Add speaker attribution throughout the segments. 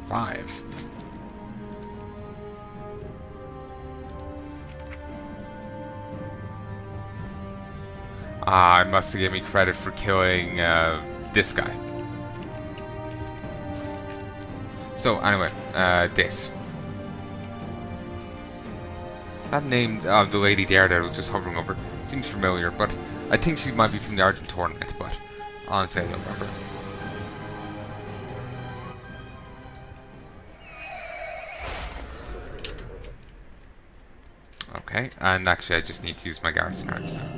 Speaker 1: 5. I must have given me credit for killing this guy. So anyway, this. That name, the lady there that I was just hovering over, seems familiar, but I think she might be from the Argent tournament, but honestly I don't remember. Okay, and actually I just need to use my garrison rounds now.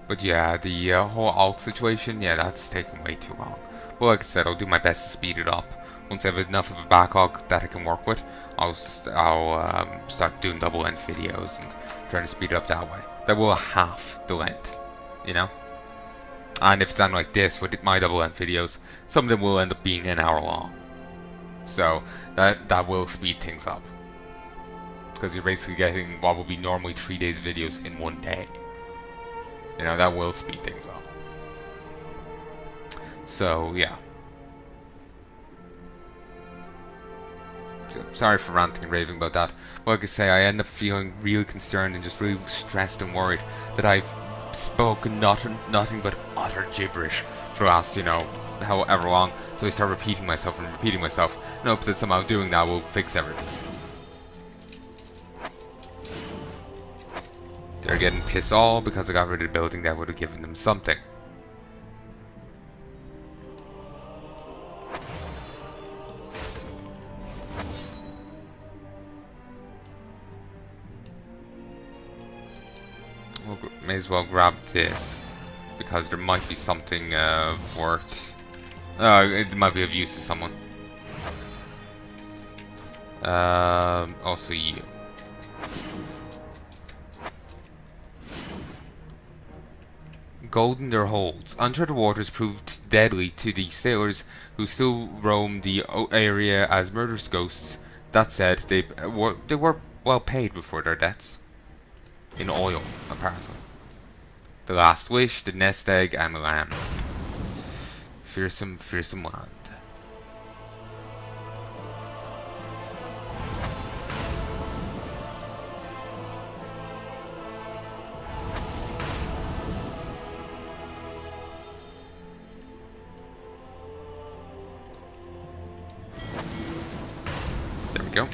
Speaker 1: But yeah, the whole alt situation, yeah, that's taking way too long. But like I said, I'll do my best to speed it up. Once I have enough of a backlog that I can work with, I'll start doing double length videos and trying to speed it up that way. That will half the length, you know? And if it's done like this with my double length videos, some of them will end up being an hour long. So that will speed things up. Because you're basically getting what would be normally 3 days videos in 1 day. You know, that will speed things up. So, yeah. So, sorry for ranting and raving about that. But like I say, I end up feeling really concerned and just really stressed and worried that I've spoken nothing but utter gibberish for the last, you know, however long. So I start repeating myself and repeating myself. And hope that somehow doing that will fix everything. They're getting pissed off because I got rid of the building that would have given them something. We'll, may as well grab this because there might be something worth. It might be of use to someone. Also you. Gold in their holds. Uncharted waters proved deadly to the sailors who still roam the area as murderous ghosts. That said, they were well paid before their deaths. In oil, apparently. The Last Wish, the Nest Egg, and the Lamb. Fearsome, fearsome land. Go.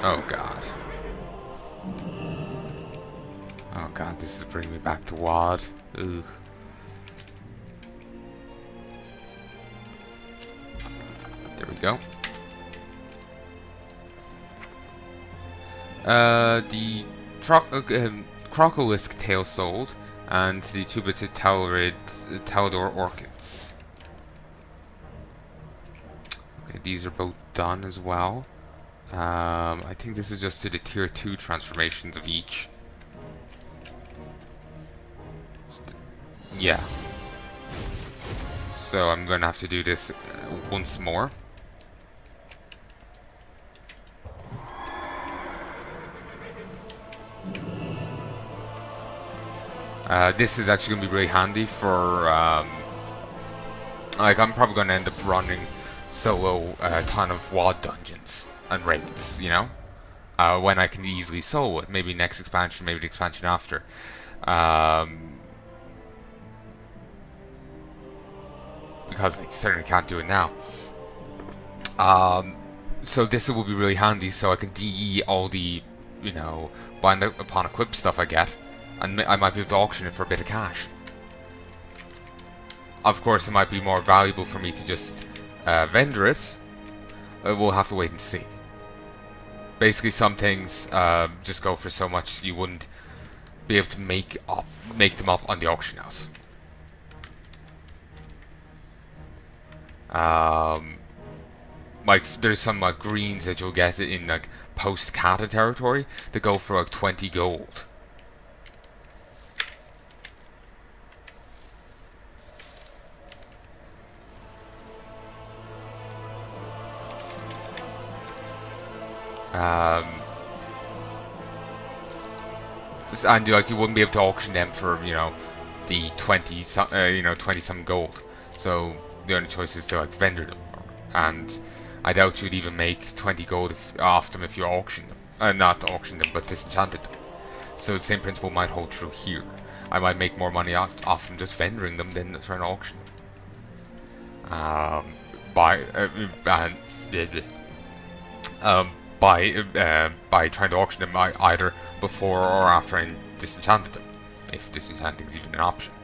Speaker 1: Oh god. Oh god, this is bringing me back to WoD. Ugh. There we go. The Crocolisk tail sold, and the 2-bit Talador orchids. These are both done as well. I think this is just to the tier 2 transformations of each. Yeah. So I'm going to have to do this once more. This is actually going to be really handy for... like, I'm probably going to end up running solo a ton of WoD dungeons and raids, you know? When I can easily solo it. Maybe next expansion, maybe the expansion after. Because I certainly can't do it now. So this will be really handy, so I can DE all the, you know, bind upon equip stuff I get. And I might be able to auction it for a bit of cash. Of course, it might be more valuable for me to just vendor it. We'll have to wait and see. Basically, some things just go for so much you wouldn't be able to make them up on the auction house. Like there's some greens that you'll get in like post-Cata territory that go for like 20 gold. Um, and like you wouldn't be able to auction them for the 20 some gold. So the only choice is to like vendor them, and I doubt you'd even make 20 gold off them if you auction them. Not auction them, but disenchanted them. So the same principle might hold true here. I might make more money off them just vendoring them than trying to auction them. By trying to auction them either before or after I disenchanted them, if disenchanting is even an option.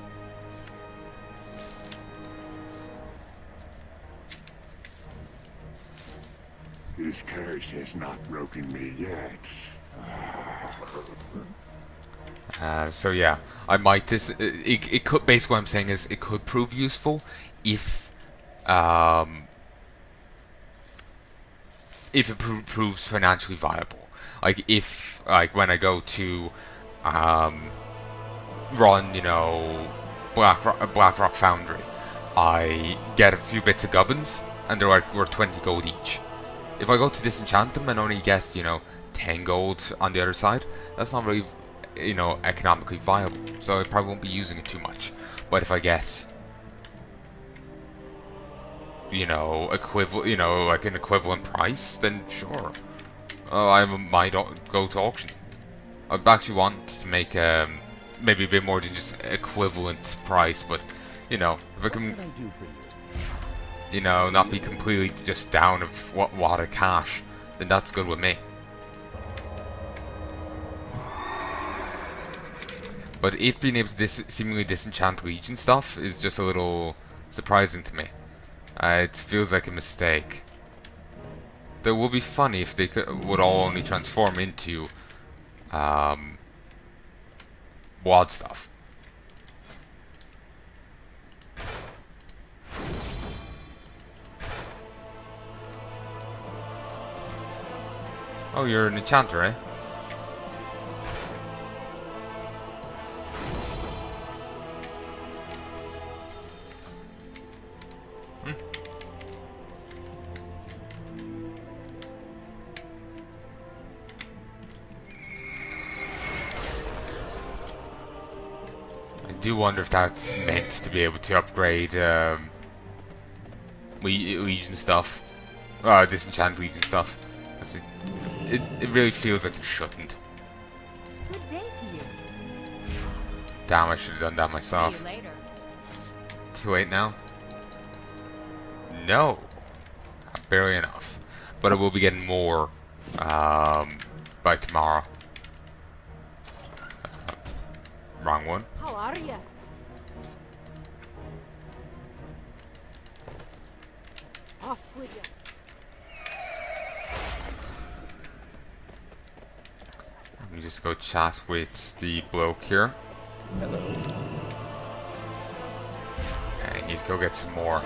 Speaker 2: This curse has not broken me yet.
Speaker 1: So yeah, I might it could, basically what I'm saying is it could prove useful if it proves financially viable. Like if when I go to run Blackrock Foundry, I get a few bits of gubbins and they're like worth 20 gold each. If I go to disenchant them and only get 10 gold on the other side, that's not really economically viable, so I probably won't be using it too much. But if I get equivalent, like an equivalent price, then sure, I might go to auction. I actually want to make maybe a bit more than just equivalent price, but if I can not be completely just down of what of cash, then that's good with me. But it being able to seemingly disenchant Legion stuff is just a little surprising to me. It feels like a mistake. That would be funny if they would all only transform into WOD stuff. Oh, you're an enchanter, eh? I do wonder if that's meant to be able to upgrade Legion stuff. Disenchant Legion stuff. It really feels like it shouldn't.
Speaker 3: Good day to you.
Speaker 1: Damn, I should have done that myself.
Speaker 3: See you later.
Speaker 1: It's too late now? No. Barely enough. But I will be getting more by tomorrow. Wrong one.
Speaker 3: How are you? Off with you.
Speaker 1: Let me just go chat with the bloke here.
Speaker 4: Hello.
Speaker 1: I need to go get some more.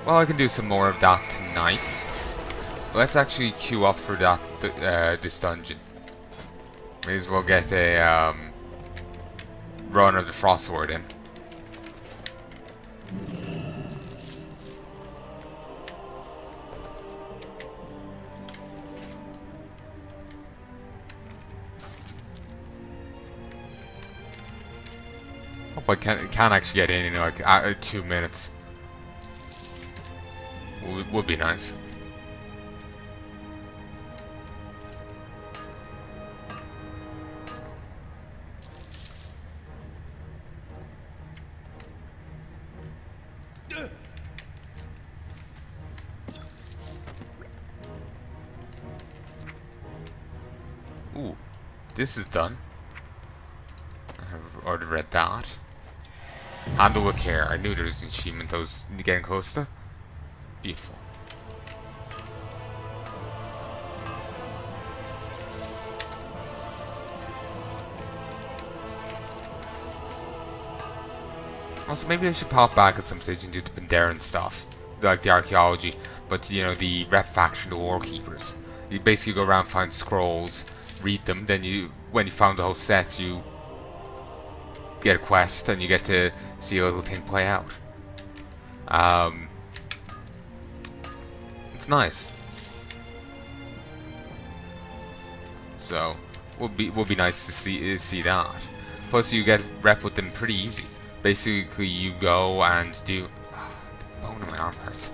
Speaker 1: Well, I can do some more of that tonight. Let's actually queue up for that this dungeon. May as well get a run of the Frost Sword in. Hope I can actually get in like 2 minutes. Would be nice. Ooh, this is done. I have already read that. Handle with care. I knew there was an achievement I was getting close to. Beautiful. Also, maybe I should pop back at some stage and do the Pandaren stuff, like the archaeology, but the rep faction, the War Keepers. You basically go around, find scrolls, read them, then when you found the whole set, you get a quest and you get to see a little thing play out. It's nice. So would be nice to see that. Plus, you get rep with them pretty easy. Basically, you go and do. The bone in my arm hurts.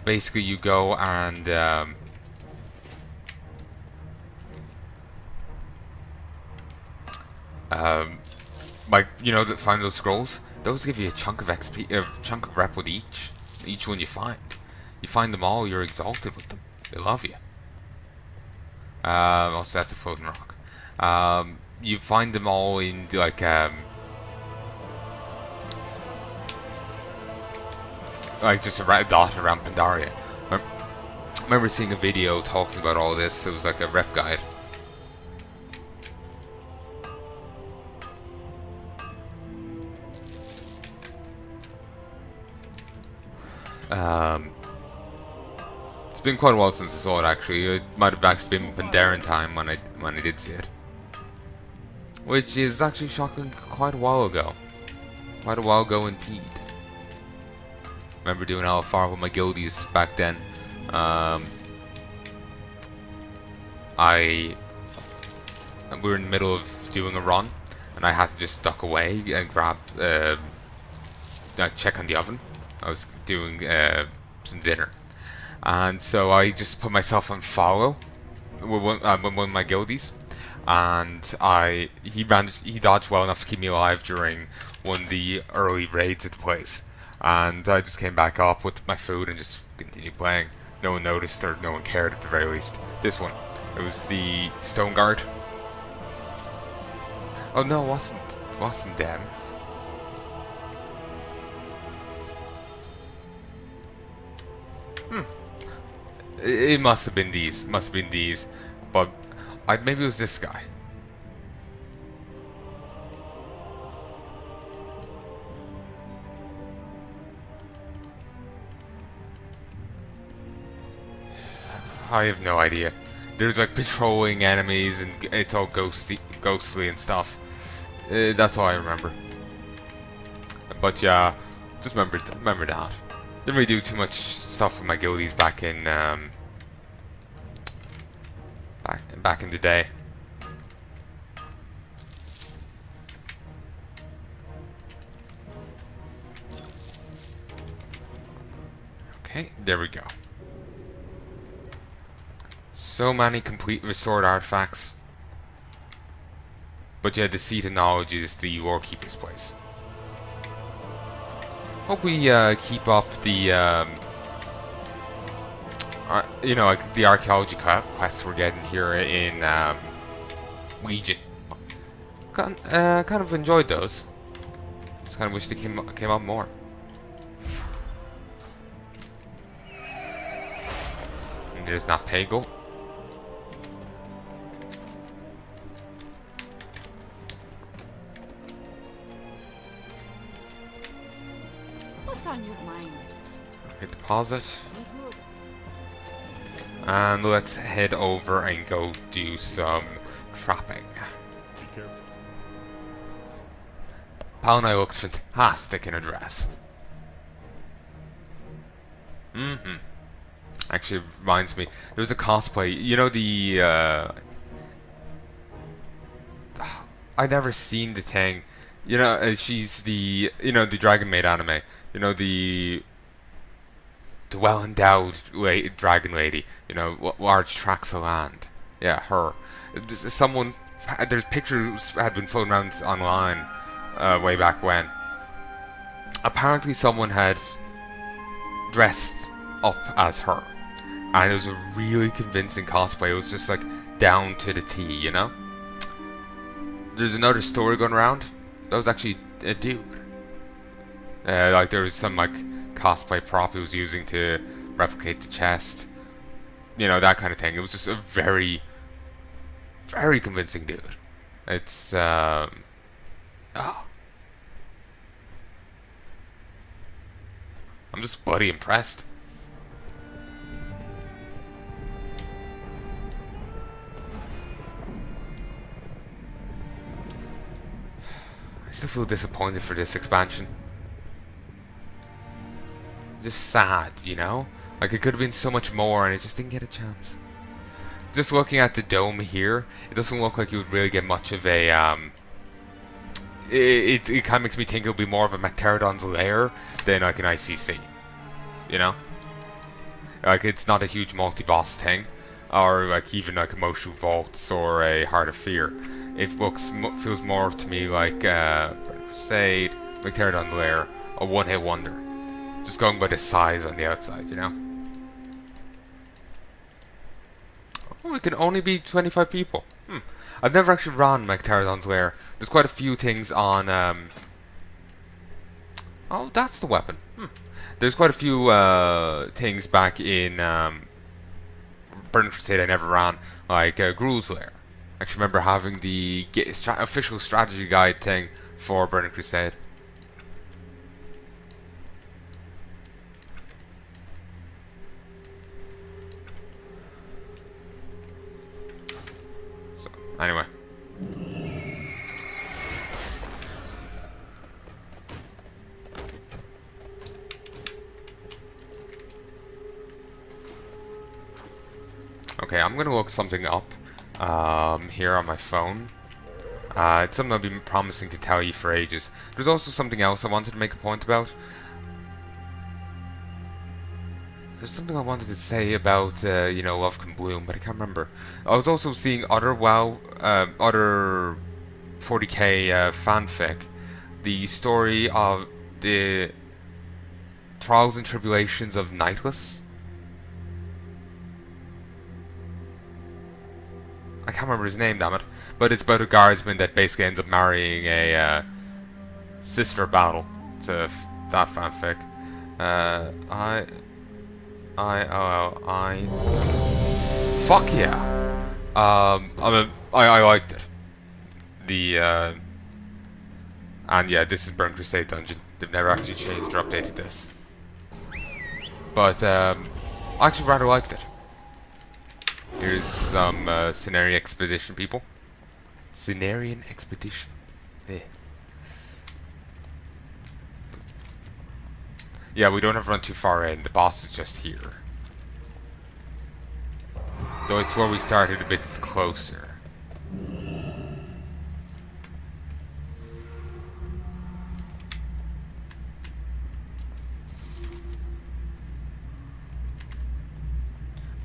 Speaker 1: Basically, you go and like, you know, find those scrolls. Those give you a chunk of XP, a chunk of rep with each one you find. You find them all, you're exalted with them. They love you. Also, that's a floating rock. You find them all in like just a dot around Pandaria. I remember seeing a video talking about all this. It was like a rep guide. It's been quite a while since I saw it. Actually, it might have actually been Pandaran time when I did see it, which is actually shocking. Quite a while ago. Quite a while ago indeed. Remember doing LFR with my guildies back then. We were in the middle of doing a run, and I had to just duck away and grab, check on the oven. I was doing some dinner, and so I just put myself on follow with one of my guildies, and he dodged well enough to keep me alive during one of the early raids at the place. And I just came back up with my food and just continued playing. No one noticed, or no one cared at the very least. This one, it was the Stone Guard. Oh no, it wasn't them. It must have been these. But maybe it was this guy. I have no idea. There's like patrolling enemies and it's all ghostly and stuff. That's all I remember. But yeah, just remember that. Didn't really do too much stuff with my guildies back in back in the day. Okay, there we go. So many complete restored artifacts. But yeah, the seat of knowledge is the Warkeeper's place. Hope we keep up the you know, like the archaeology quests we're getting here in Legion. Kind of enjoyed those. Just kind of wish they came up more. And there's that Pagel.
Speaker 3: What's on your mind?
Speaker 1: Hit deposit. And let's head over and go do some trapping.
Speaker 4: Be careful.
Speaker 1: Palnai looks fantastic in a dress. Actually, it reminds me, there was a cosplay. You know the I never seen the thing. You know, she's the the Dragon Maid anime. You know the well-endowed dragon lady. You know, large tracts of land. Yeah, her. There's pictures had been floating around online way back when. Apparently, someone had dressed up as her, and it was a really convincing cosplay. It was just like down to the T, you know. There's another story going around. That was actually a dude. Like there was some like cosplay prop he was using to replicate the chest. You know, that kind of thing. It was just a very, very convincing dude. It's I'm just bloody impressed. I still feel disappointed for this expansion. Just sad, you know? Like it could have been so much more and it just didn't get a chance. just looking at the dome here, it doesn't look like you would really get much of a it kind of makes me think it'll be more of a Pterodon's lair than like an ICC, you know? Like, it's not a huge multi-boss thing, or like even like Emotional Vaults or a Heart of Fear. It feels more to me like Crusade, Pterodon's lair, a one-hit wonder. Just going by the size on the outside, you know? Oh, it can only be 25 people. I've never actually run Pterodon's lair. There's quite a few things on, oh, that's the weapon. There's quite a few things back in Burning Crusade I never ran, like Gruul's lair. I actually remember having the official strategy guide thing for Burning Crusade. So, anyway. Okay, I'm gonna look something up here on my phone. It's something I've been promising to tell you for ages. There's also something else I wanted to make a point about. There's something I wanted to say about, you know, Love Can Bloom, but I can't remember. I was also seeing other other 40k fanfic. The story of the trials and tribulations of Nightless. I can't remember his name, damn it. But it's about a guardsman that basically ends up marrying a sister battle to that fanfic. Fuck yeah. I liked it. And yeah, this is Burning Crusade Dungeon. They've never actually changed or updated this. But I actually rather liked it. Here's some Cenarian Expedition people. Cenarian Expedition. Yeah, we don't have to run too far in. The boss is just here. Though it's where we started a bit closer.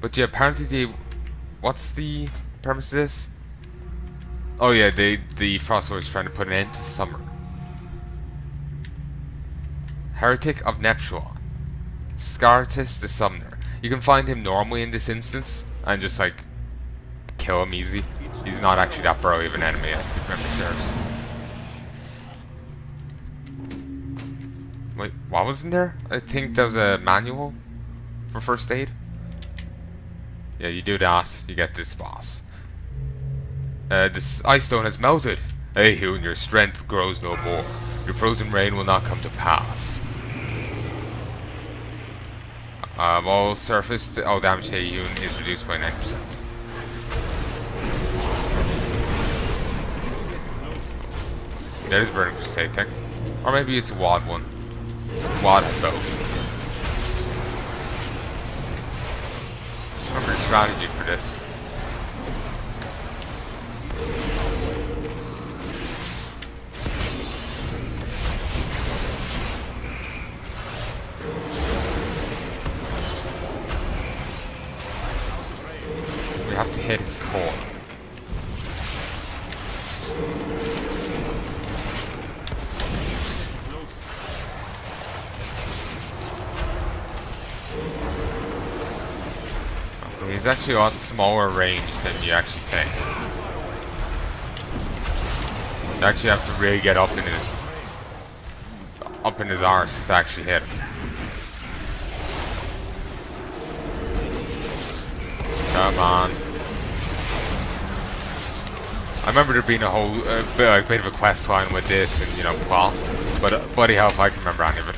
Speaker 1: But yeah, apparently what's the premise of this? Oh yeah, the Frost Lord is trying to put an end to summer. Heretic of Neptulon. Scartus the Summoner. You can find him normally in this instance and just like kill him easy. He's not actually that burly of an enemy, if memory serves. Wait, what was in there? I think there was a manual for first aid. Yeah, you do that, you get this boss. This ice stone has melted. Ahune, your strength grows no more. Your frozen rain will not come to pass. All surface all damage to Ahune is reduced by 9%. That is Burning Crusade thing. Or maybe it's a WAD one. WAD had both. Remember the strategy for this. We have to hit his core. He's actually a lot smaller range than you actually think. You actually have to really get up in his arse to actually hit him. Come on. I remember there being a whole bit of a quest line with this and, you know, plot, but bloody hell if I can remember any of it.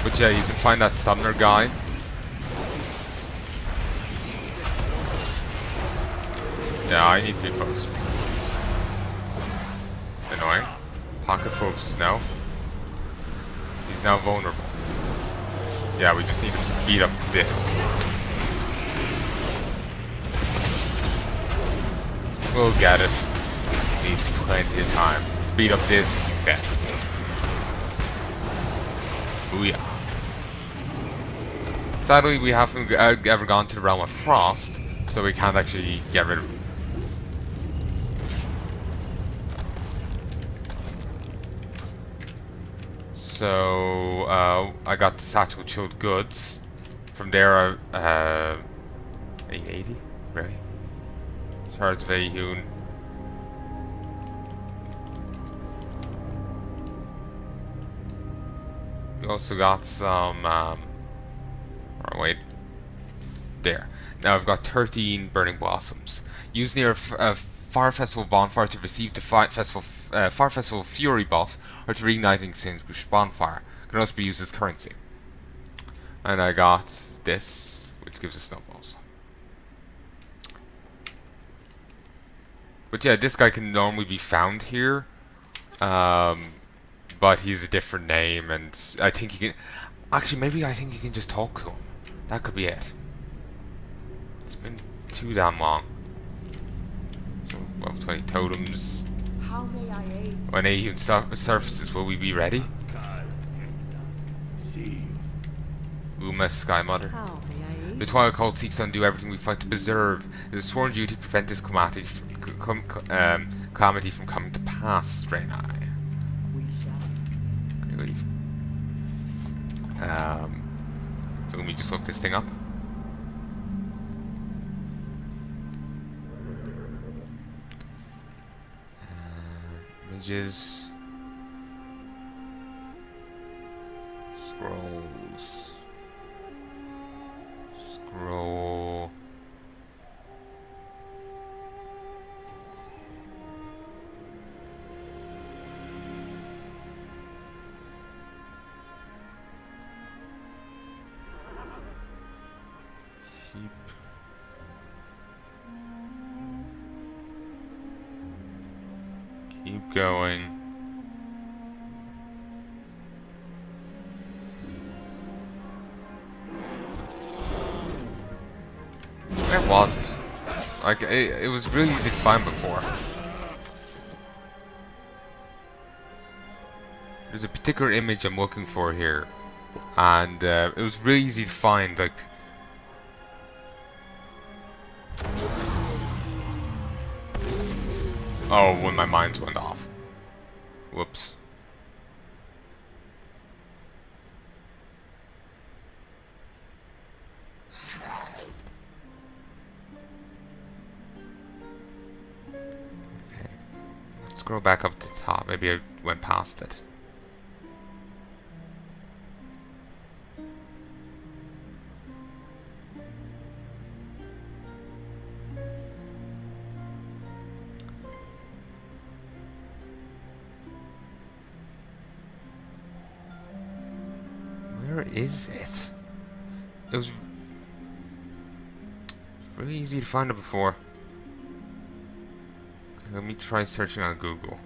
Speaker 1: But yeah, you can find that summoner guy. Yeah, I need to be close. Annoying. Pocket full of snow. He's now vulnerable. Yeah, we just need to beat up this. We'll get it. Need plenty of time. Beat up this, he's dead. Booyah. Sadly, we haven't ever gone to the realm of frost, so we can't actually get rid of him. So, I got the satchel chilled goods. From there, 880? Really? Shards of Ahune. We also got some, oh wait. There. Now I've got 13 Burning Blossoms. Use near a Fire Festival bonfire to receive the Fire Festival Fury buff, or to reignite an extinguished bonfire. Can also be used as currency. And I got this, which gives us snowballs. But yeah, this guy can normally be found here. But he's a different name, and I think he can... Actually, maybe I think you can just talk to him. That could be it. It's been too damn long. So, well, 20 totems.
Speaker 3: How may I aid?
Speaker 1: When Ahune surfaces, will we be ready? Uma Sky Mother.
Speaker 3: How may I aid?
Speaker 1: The Twilight Cult seeks to undo everything we fight to preserve. It is a sworn duty to prevent this calamity from coming to pass, Draenei.
Speaker 3: We shall.
Speaker 1: Okay, leave. So let me just look this thing up. Images. Scrolls. Scroll. Keep going. Where was it? Like, it was really easy to find before. There's a particular image I'm looking for here. And it was really easy to find, like... Oh, when my mind went off. Whoops. Okay. Let's scroll back up to the top. Maybe I went past it. Where is it? It was really easy to find it before. Okay, let me try searching on Google.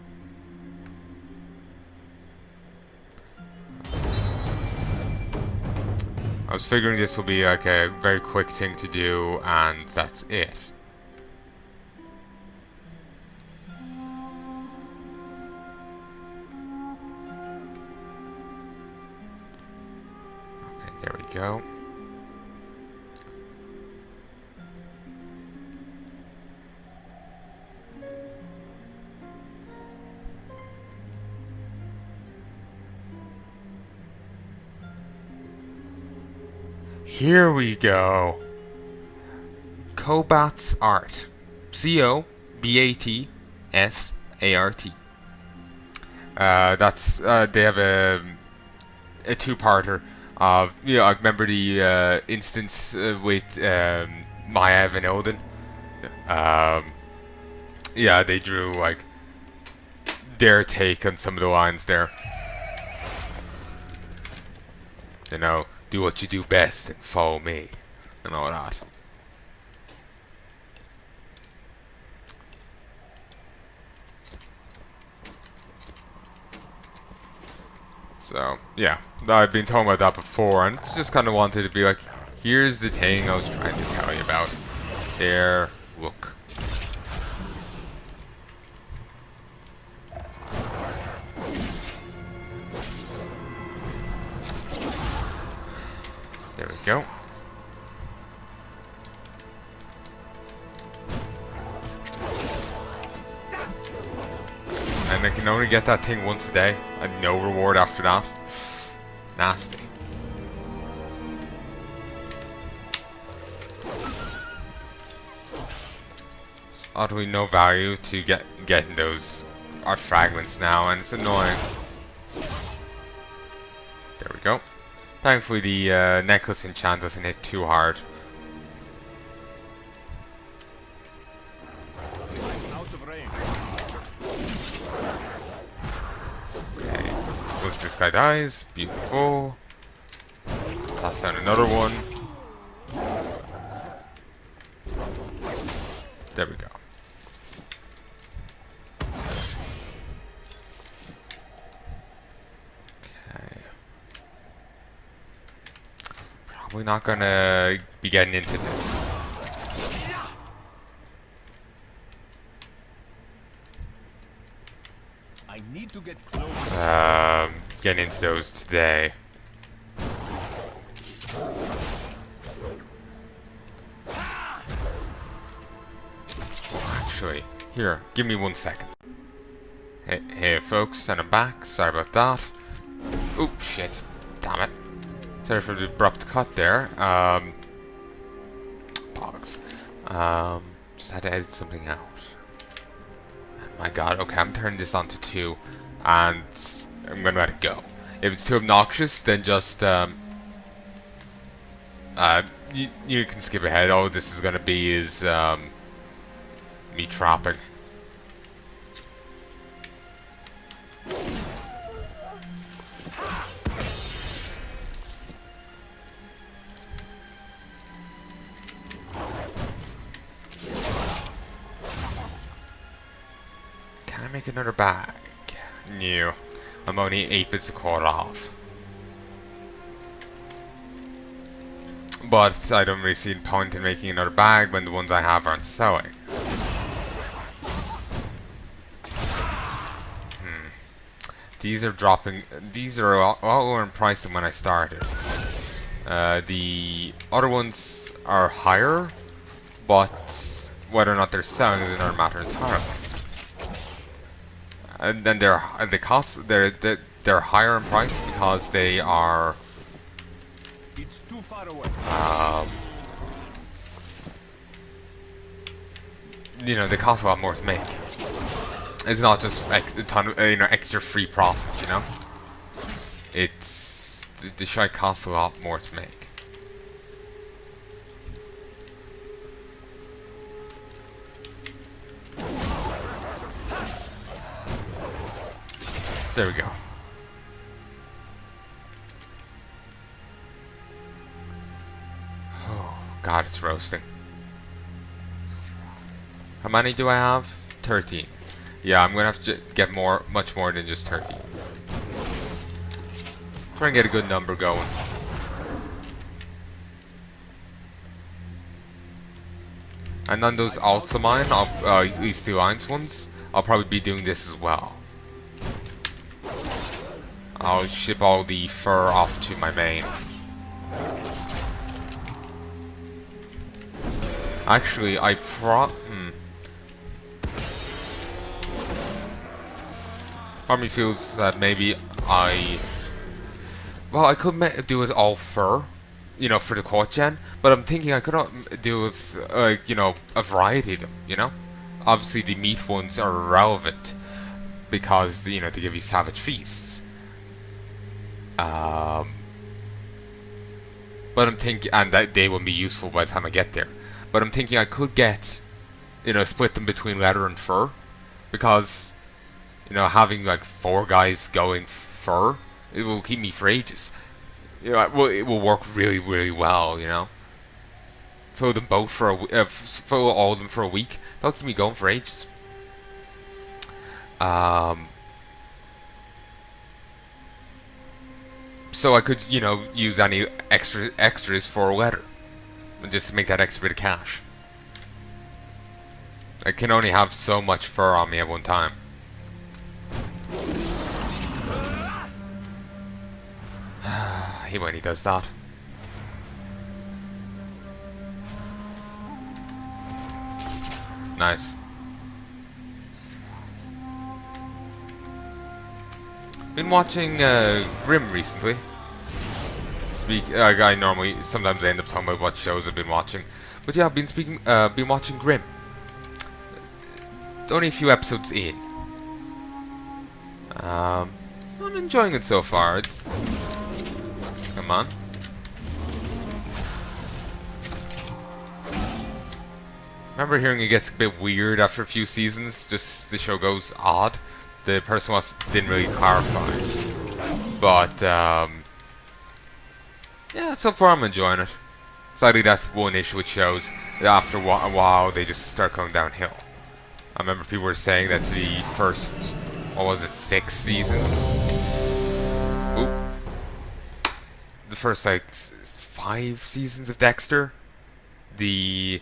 Speaker 1: I was figuring this will be like a very quick thing to do, and that's it. There we go. Here we go. Cobat's Art. C-O-B-A-T-S-A-R-T. That's they have a two-parter. You know, I remember the instance with Maiev and Odin. Yeah, they drew like their take on some of the lines there. You know, do what you do best and follow me, and all that. So, yeah, I've been talking about that before, and just kind of wanted to be like, here's the thing I was trying to tell you about. There, look. There we go. And I can only get that thing once a day, and no reward after that. Nasty. It's utterly no value to getting those art fragments now, and it's annoying. There we go. Thankfully the necklace enchant doesn't hit too hard. Okay, once this guy dies, beautiful. Toss down another one. There we go. Okay. Probably not gonna be getting into this.
Speaker 4: I need to get close.
Speaker 1: Getting into those today. Actually, here, give me 1 second. Hey folks, and I'm back. Sorry about that. Oop, shit. Damn it. Sorry for the abrupt cut there. Bollocks. Just had to edit something out. My god, okay, I'm turning this on to 2, and I'm gonna let it go. If it's too obnoxious, then just, you can skip ahead. All this is gonna be is, me trapping. Can I make another bag? No. I'm only 8 bits a quarter off. But I don't really see the point in making another bag when the ones I have aren't selling. These are dropping. These are a lot lower in price than when I started. The other ones are higher, but whether or not they're selling is another matter entirely. And then they're higher in price because they are.
Speaker 4: It's too far away.
Speaker 1: You know, they cost a lot more to make. It's not just a ton of, extra free profit, you know? It's... The shite costs a lot more to make. There we go. Oh, God, it's roasting. How many do I have? 13. Yeah, I'm gonna have to get much more than just 13. Try and get a good number going. And on those alts of mine, these 2 Alliance ones, I'll probably be doing this as well. I'll ship all the fur off to my main. Actually, part of me feels that maybe I could do it all fur, you know, for the quad gen, but I'm thinking I could do with, you know, a variety of them, you know? Obviously the meat ones are irrelevant, because, you know, they give you savage feasts. But I'm thinking, and that they will be useful by the time I get there. But I'm thinking I could get, you know, split them between leather and fur, because, you know, having like 4 guys going fur, it will keep me for ages. You know, it will work really, really well. You know, throw them both for throw all of them for a week. That'll keep me going for ages. so I could, you know, use any extras for leather, and just make that extra bit of cash. I can only have so much fur on me at one time. I hate when he does that. Nice. Been watching Grimm recently. I normally sometimes end up talking about what shows I've been watching, but yeah, I've been watching Grimm. Only a few episodes in. I'm enjoying it so far. Come on. Remember hearing it gets a bit weird after a few seasons. Just the show goes odd. The person didn't really clarify, but yeah, so far I'm enjoying it. Sadly, that's one issue with shows. After a while, they just start going downhill. I remember people were saying that the first, what was it, 6 seasons? Oop. The first, like, 5 seasons of Dexter, the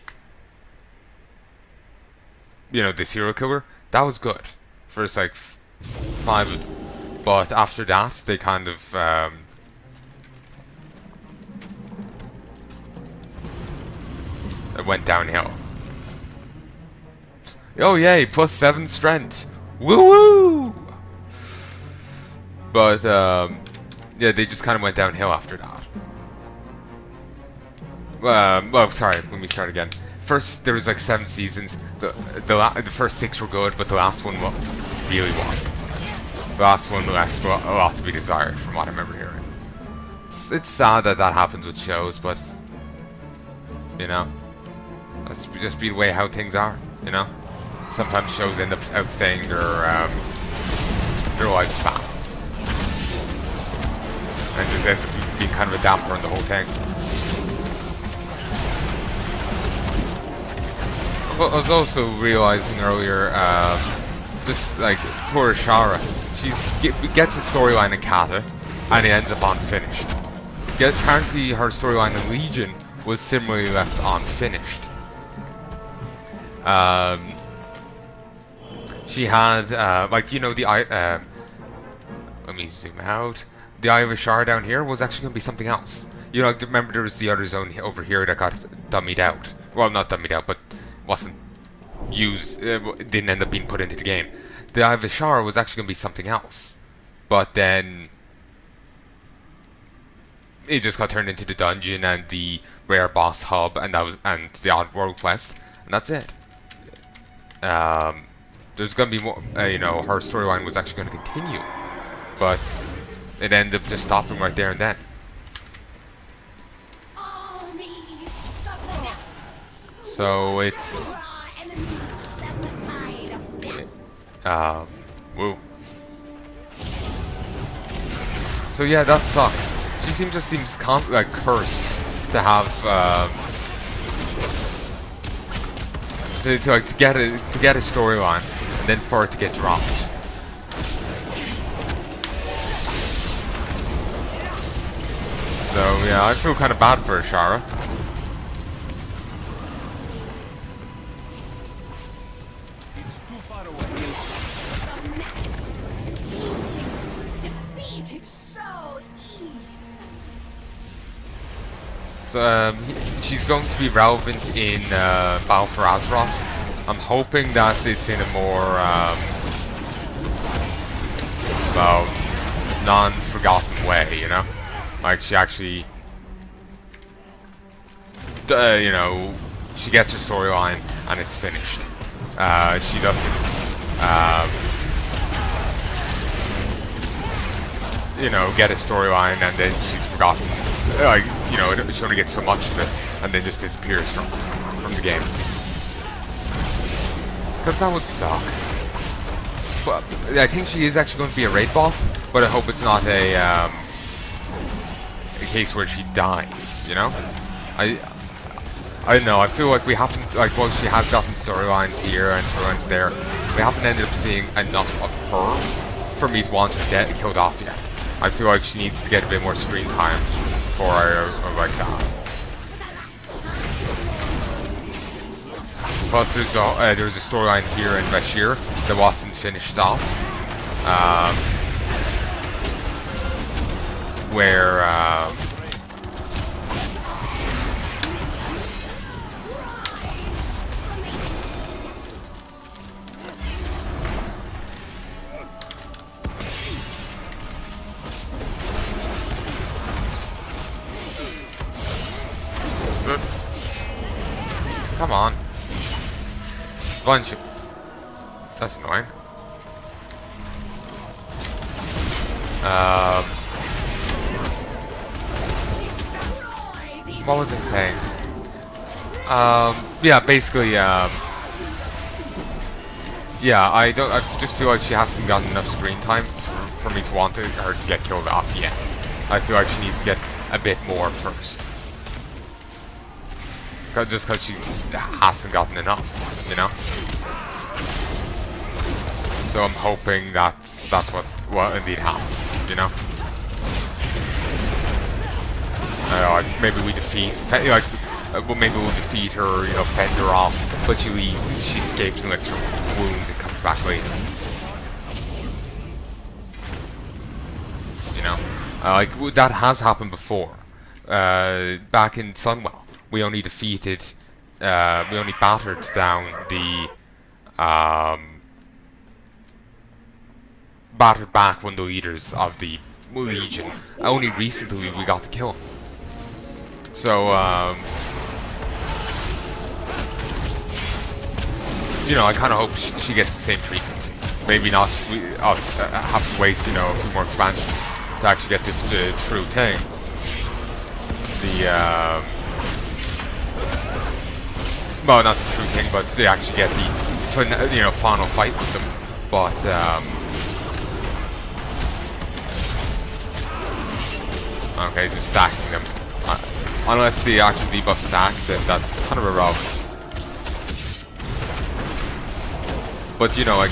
Speaker 1: serial killer, that was good. First, like, 5, but after that, they kind of, it went downhill. Oh yay, +7 strength. Woo woo! But yeah, they just kind of went downhill after that. Well, sorry, let me start again. First, there was like 7 seasons. The first 6 were good, but the last one really wasn't. The last one left a lot to be desired, from what I remember hearing. It's sad that that happens with shows, but you know, that's just be the way how things are. You know. Sometimes shows end up outstaying their lifespan, and just ends up being kind of a damper on the whole thing. I was also realizing earlier, this like poor Shara, she gets a storyline in Kata, and it ends up unfinished. Apparently, her storyline in Legion was similarly left unfinished. She had, like, you know, the let me zoom out. The Eye of Ashara down here was actually going to be something else. You know, remember there was the other zone over here that got dummied out. Well, not dummied out, but wasn't used, didn't end up being put into the game. The Eye of Ashara was actually going to be something else. But then it just got turned into the dungeon and the rare boss hub, and the odd world quest, and that's it. There's going to be more, you know, her storyline was actually going to continue, but it ended up just stopping right there and then. So it's, woo. So yeah, that sucks. She just seems constantly like cursed to have, to get a storyline, and then for it to get dropped. So yeah, I feel kind of bad for Ashara.
Speaker 4: It's too far away.
Speaker 1: So she's going to be relevant in Battle for Azeroth. I'm hoping that it's in a more well, non-forgotten way, you know? Like she actually, you know, she gets her storyline and it's finished. She doesn't, you know, get a storyline and then she's forgotten. Like, you know, she only gets so much of it and then just disappears from the game. Because that would suck. Well, I think she is actually going to be a raid boss, but I hope it's not a case where she dies, you know? I don't know, I feel like we haven't, like, well, she has gotten storylines here and storylines there. We haven't ended up seeing enough of her for me to want her killed off yet. I feel like she needs to get a bit more screen time before I like that. Plus, there's a storyline here in Bashir that wasn't finished off, where come on. Bunch of... That's annoying. What was I saying? Yeah, basically, yeah, I just feel like she hasn't gotten enough screen time for me to want her to get killed off yet. I feel like she needs to get a bit more first. Just because she hasn't gotten enough, you know? So I'm hoping that's what indeed happened, you know? Maybe we defeat, well, maybe we'll defeat her, you know, fend her off, but she escapes and licks her wounds and comes back later. You know? Like, that has happened before. Back in Sunwell. We only defeated, we only battered down the, battered back one of the leaders of the Legion. Only recently we got to kill him. So, you know, I kind of hope she gets the same treatment. Maybe not us have to wait, you know, a few more expansions to actually get this true thing. Well, not the true thing, but to actually get the, you know, final fight with them. But, okay, just stacking them. Unless the actual debuff stack, then that's kind of irrelevant. But, you know, like...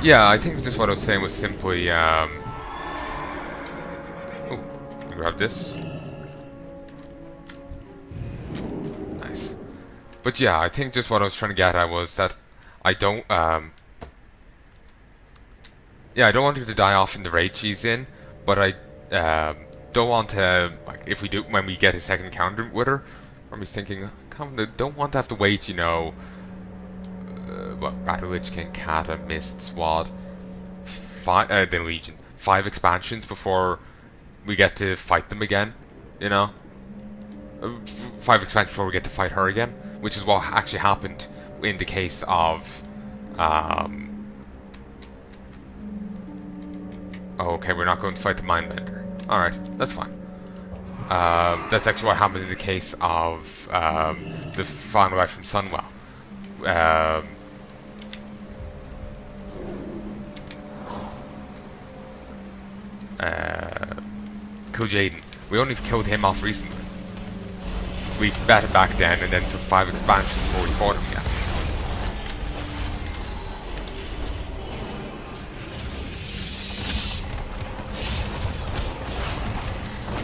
Speaker 1: Yeah, I think just what I was saying was simply, oh, grab this. Nice. But yeah, I think just what I was trying to get at was that I don't, yeah, I don't want her to die off in the raid she's in, but I, don't want to, like, when we get a second encounter with her, I'm thinking, don't want to have to wait, you know, Battle Lich King, Kata, Mist, Swad, the Legion, 5 expansions before we get to fight them again, you know? 5 expansions before we get to fight her again, which is what actually happened in the case of, oh, okay, we're not going to fight the Mindbender. Alright, that's fine. That's actually what happened in the case of, the final life from Sunwell. Killed Jaden. We only killed him off recently. We batted back then and then took 5 expansions before we fought him again.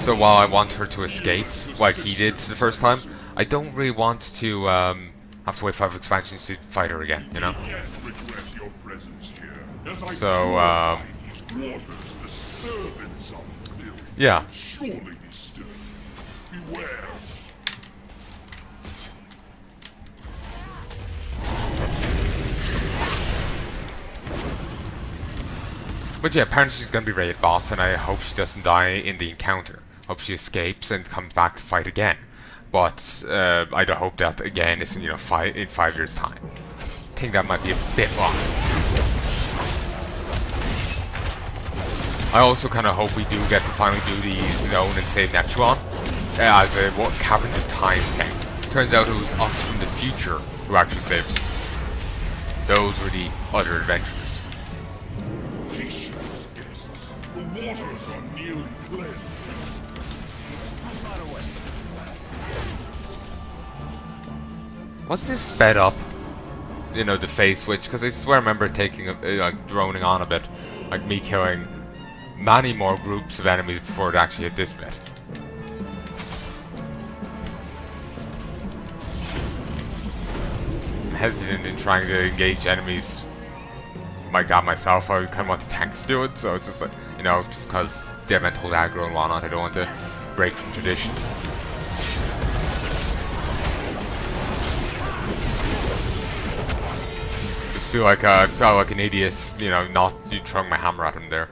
Speaker 1: So while I want her to escape, like he did the first time, I don't really want to have to wait 5 expansions to fight her again, you know? So, yeah. But yeah, apparently she's gonna be raid boss, and I hope she doesn't die in the encounter. Hope she escapes and comes back to fight again. But I don't hope that again is in, you know, in 5 years' time. I think that might be a bit long. I also kind of hope we do get to finally do the zone and save Neptune as a Caverns of Time thing. Turns out it was us from the future who actually saved them. Those were the other adventurers.
Speaker 2: Patience, guests. The waters are nearly cleansed.
Speaker 1: What's this sped up? You know, the phase switch, because I swear I remember taking like droning on a bit, like me killing many more groups of enemies before it actually hit this bit. I'm hesitant in trying to engage enemies like that myself. I kind of want the tank to do it, so it's just like, you know, just because they're meant to hold aggro and whatnot, I don't want to break from tradition. Feel like I felt like an idiot, you know, not throwing my hammer at him there.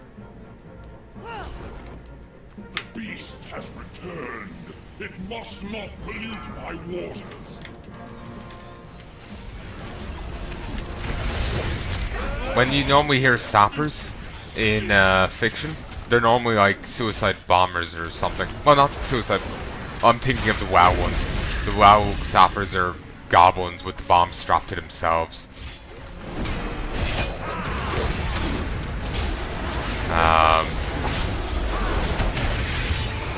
Speaker 2: The beast has returned. It must not pollute my waters.
Speaker 1: When you normally hear sappers in fiction, they're normally like suicide bombers or something. Well, not suicide. I'm thinking of the WoW ones. The WoW sappers are goblins with the bombs strapped to themselves.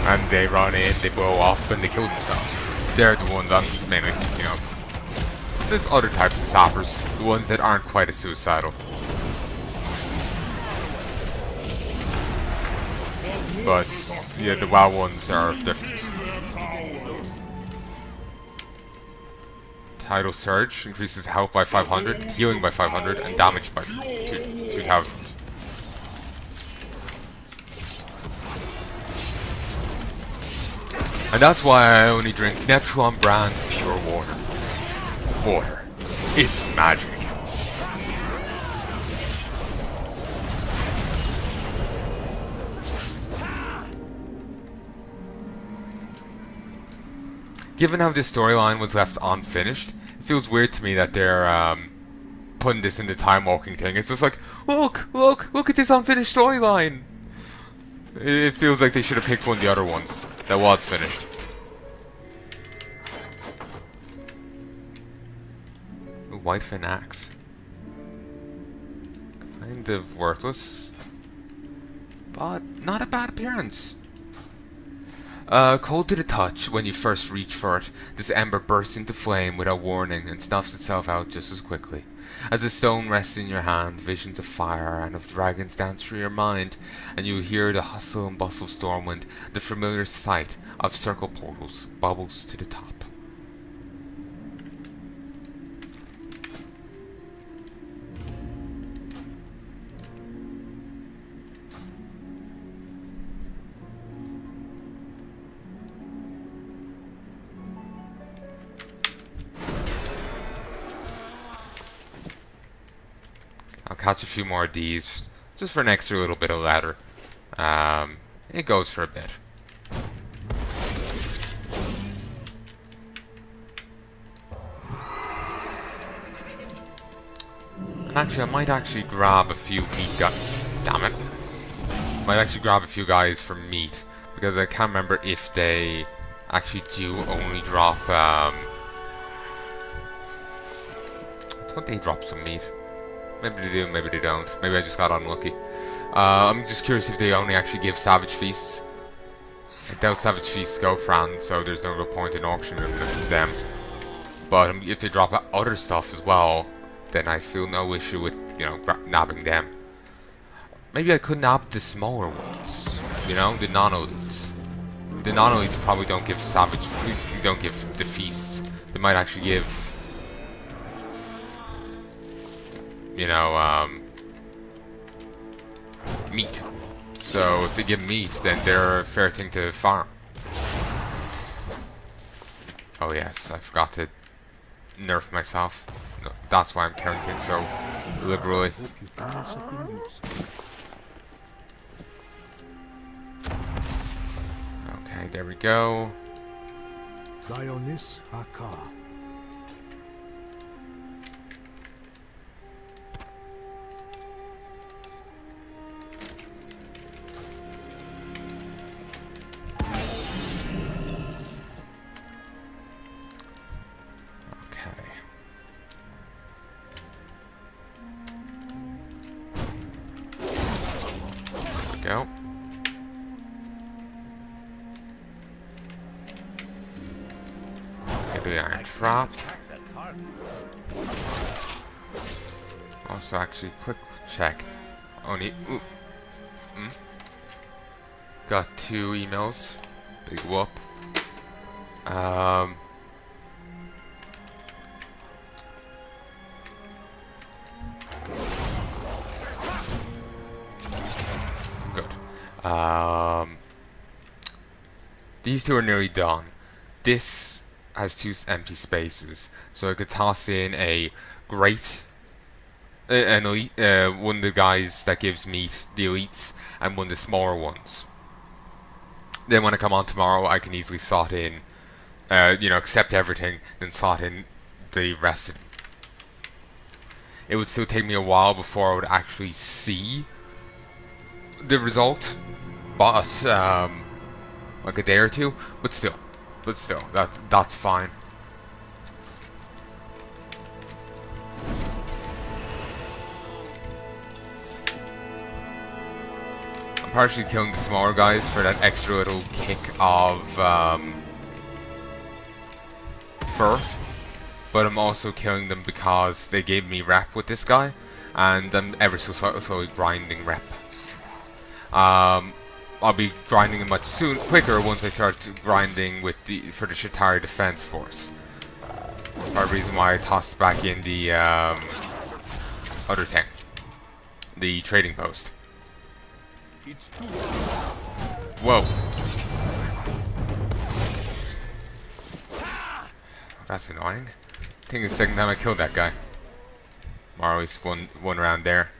Speaker 1: And they run in, they blow up, and they kill themselves. They're the ones I'm mainly thinking of. There's other types of sappers, the ones that aren't quite as suicidal. But, yeah, the WoW ones are different. Tidal Surge increases health by 500, healing by 500, and damage by 2000. And that's why I only drink Neptune brand pure water. Water. It's magic. Given how this storyline was left unfinished, it feels weird to me that they're putting this in the Timewalking thing. It's just like, look at this unfinished storyline. It feels like they should have picked one of the other ones that was finished. Ooh, Whitefin axe. Kind of worthless, but not a bad appearance. Cold to the touch when you first reach for it, this ember bursts into flame without warning and snuffs itself out just as quickly. As the stone rests in your hand, visions of fire and of dragons dance through your mind, and you hear the hustle and bustle of Stormwind, the familiar sight of circle portals bubbles to the top. I'll catch a few more of these, just for an extra little bit of ladder. It goes for a bit. And actually, I might actually grab a few meat guys. Damn it. Might actually grab a few guys for meat, because I can't remember if they actually do only drop, I thought they dropped some meat. Maybe they do, maybe they don't. Maybe I just got unlucky. I'm just curious if they only actually give Savage Feasts. I doubt Savage Feasts go Fran, so there's no real point in auctioning them. But if they drop other stuff as well, then I feel no issue with, you know, nabbing them. Maybe I could nab the smaller ones. You know, the non-elites. The non-elites probably don't give don't give the feasts. They might actually give, you know, meat. So if they give meat, then they're a fair thing to farm. Oh yes, I forgot to nerf myself. No, that's why I'm counting so liberally. Okay, there we go.
Speaker 5: Lionis Haka.
Speaker 1: Go. Get the iron trap.
Speaker 4: Attack that target.
Speaker 1: so actually, quick check. Only. Ooh. Got 2 emails. Big whoop. Good. These 2 are nearly done. This has 2 empty spaces, so I could toss in a great, an elite, one of the guys that gives meat, the elites, and one of the smaller ones. Then when I come on tomorrow, I can easily slot in, accept everything, then slot in the rest of them. It would still take me a while before I would actually see the result, but like a day or 2, but still, that's fine. I'm partially killing the smaller guys for that extra little kick of fur, but I'm also killing them because they gave me rep with this guy, and I'm ever so slowly grinding rep. I'll be grinding it much quicker once I start grinding with for the Shatari Defense Force. Part of the reason why I tossed back in the other thing, the trading post. Whoa! That's annoying. I think it's the second time I killed that guy. Or at least one round there.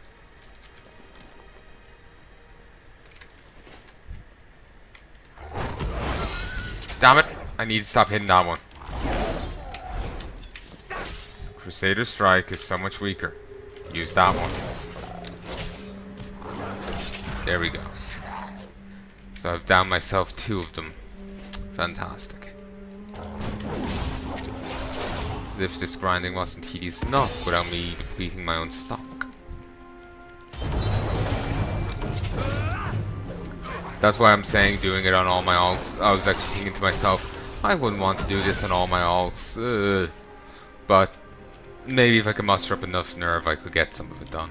Speaker 1: Damn it! I need to stop hitting that one. Crusader Strike is so much weaker. Use that one. There we go. So I've downed myself 2 of them. Fantastic. As if this grinding wasn't tedious enough without me depleting my own stock. That's why I'm saying doing it on all my alts. I was actually thinking to myself, I wouldn't want to do this on all my alts. But maybe if I could muster up enough nerve, I could get some of it done.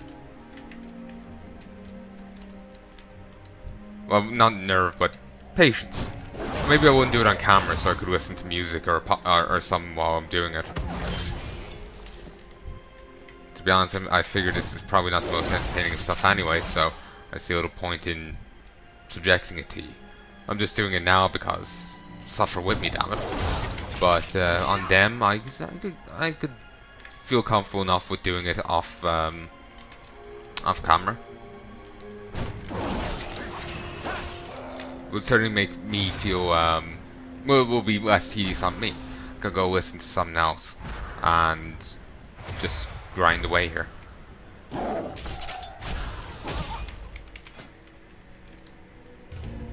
Speaker 1: Well, not nerve, but patience. Maybe I wouldn't do it on camera so I could listen to music or something while I'm doing it. To be honest, I figure this is probably not the most entertaining stuff anyway, so I see a little point in subjecting it to you. I'm just doing it now because suffer with me, damn it. But on them, I could feel comfortable enough with doing it off camera. Would certainly make me feel will be less tedious on me. I could go listen to something else and just grind away here.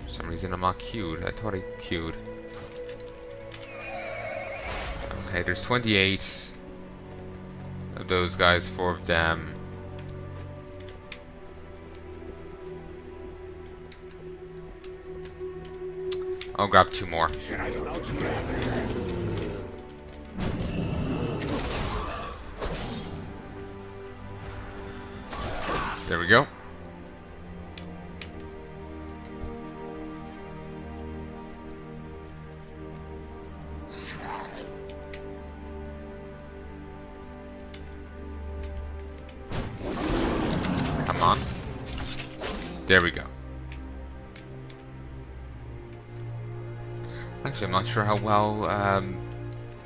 Speaker 1: For some reason I'm not queued. I thought I queued. Okay, there's 28 of those guys, 4 of them. I'll grab 2 more. There we go. Come on. There we go. Actually, I'm not sure how well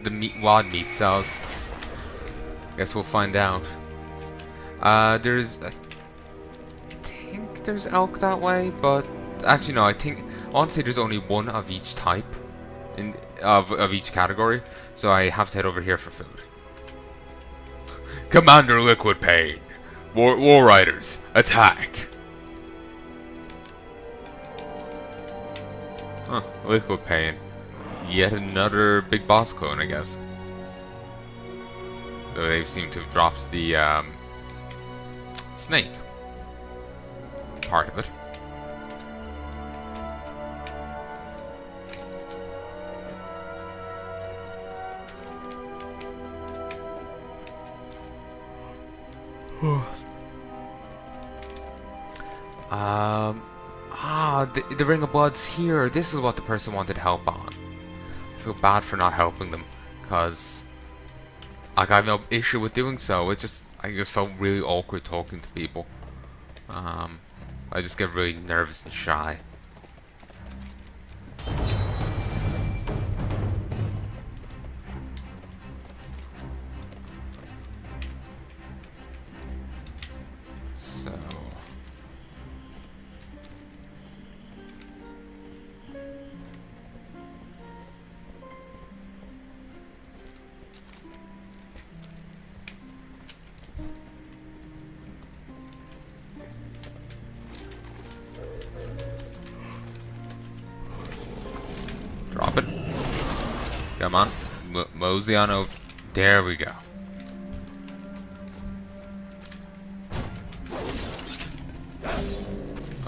Speaker 1: the WAD meat sells. Guess we'll find out. I think there's elk that way, but actually no. I want to say there's only 1 of each type of each category, so I have to head over here for food. Commander Liquid Pain, War Riders, attack! Huh, Liquid Pain. Yet another big boss clone, I guess. Though they seem to have dropped the snake part of it. The Ring of Blood's here. This is what the person wanted help on. I feel bad for not helping them, because like, I have no issue with doing so. I just felt really awkward talking to people. I just get really nervous and shy. So drop it. Come on. Mosey on over. There we go.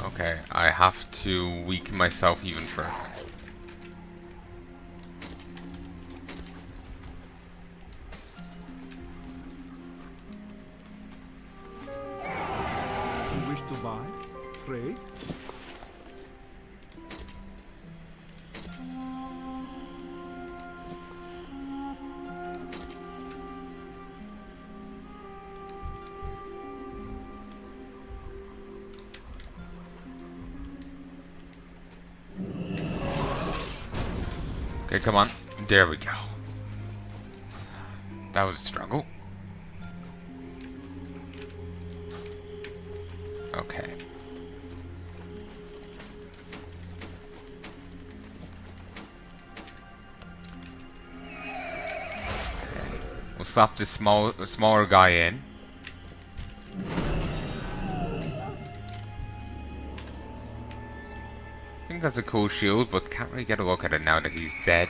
Speaker 1: Okay, I have to weaken myself even further.
Speaker 4: You wish to buy? Trade?
Speaker 1: Okay, come on. There we go. That was a struggle. Okay. We'll slap this smaller guy in. I think that's a cool shield, but can't really get a look at it now that he's dead.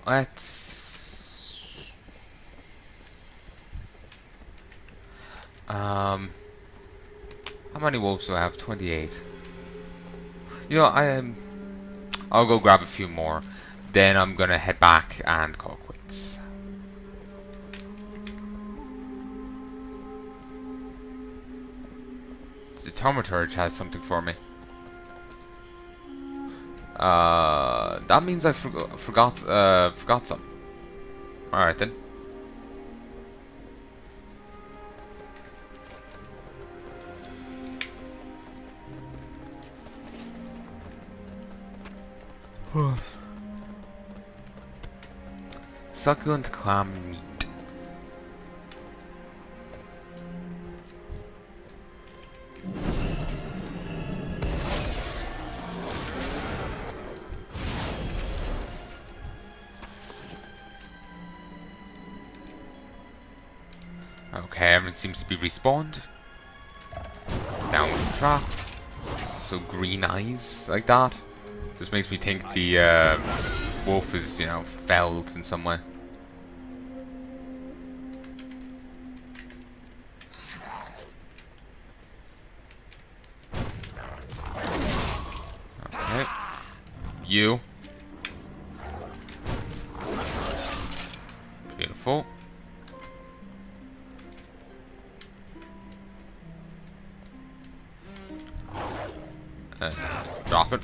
Speaker 1: Let's... How many wolves do I have? 28. You know, I'll go grab a few more. Then I'm gonna head back and call quits. The Thaumaturge has something for me. That means I forgot some. Alright then. Succulent clam meat. Okay, everyone seems to be respawned. Down with the trap. So green eyes like that. Just makes me think the wolf is, you know, felled in some way. Okay. You. Beautiful. Drop it.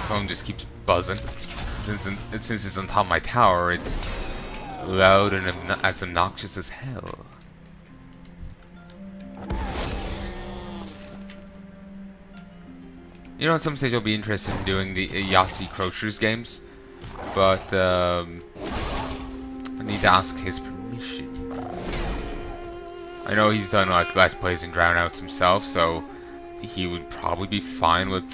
Speaker 1: Phone just keeps buzzing. Since it's on top of my tower, it's loud and as obnoxious as hell. You know, at some stage I'll be interested in doing the Yossi Crochers games, but I need to ask his permission. I know he's done like Let's Plays and Drownouts himself, so he would probably be fine with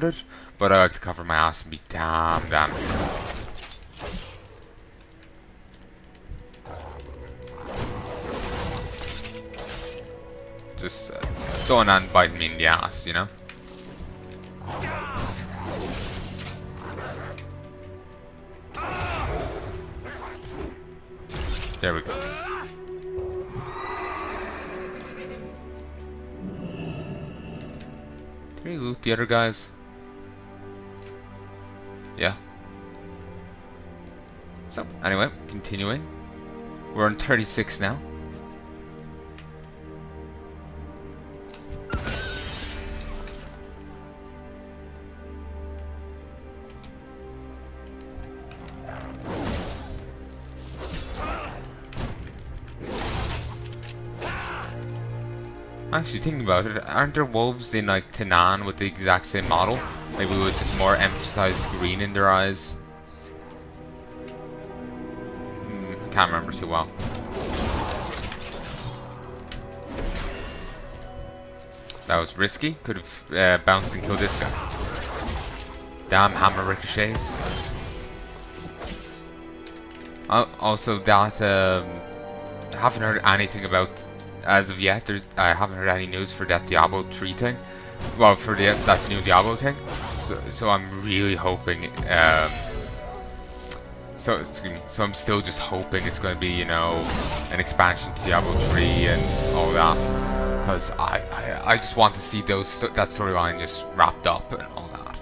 Speaker 1: it, but I like to cover my ass and be damn sure. Just going on biting me in the ass, you know? There we go. Can we loot the other guys? Yeah. So, anyway, continuing. We're on 36 now. Actually, thinking about it, aren't there wolves in like Tanan with the exact same model? Maybe with just more emphasized green in their eyes. Can't remember too well. That was risky. Could have bounced and killed this guy. Damn hammer ricochets. Also, that I haven't heard anything about as of yet. I haven't heard any news for that Diablo 3 thing. Well, for that new Diablo thing. So I'm really hoping. So I'm still just hoping it's going to be, you know, an expansion to Diablo 3 and all that, because I just want to see that storyline just wrapped up and all that.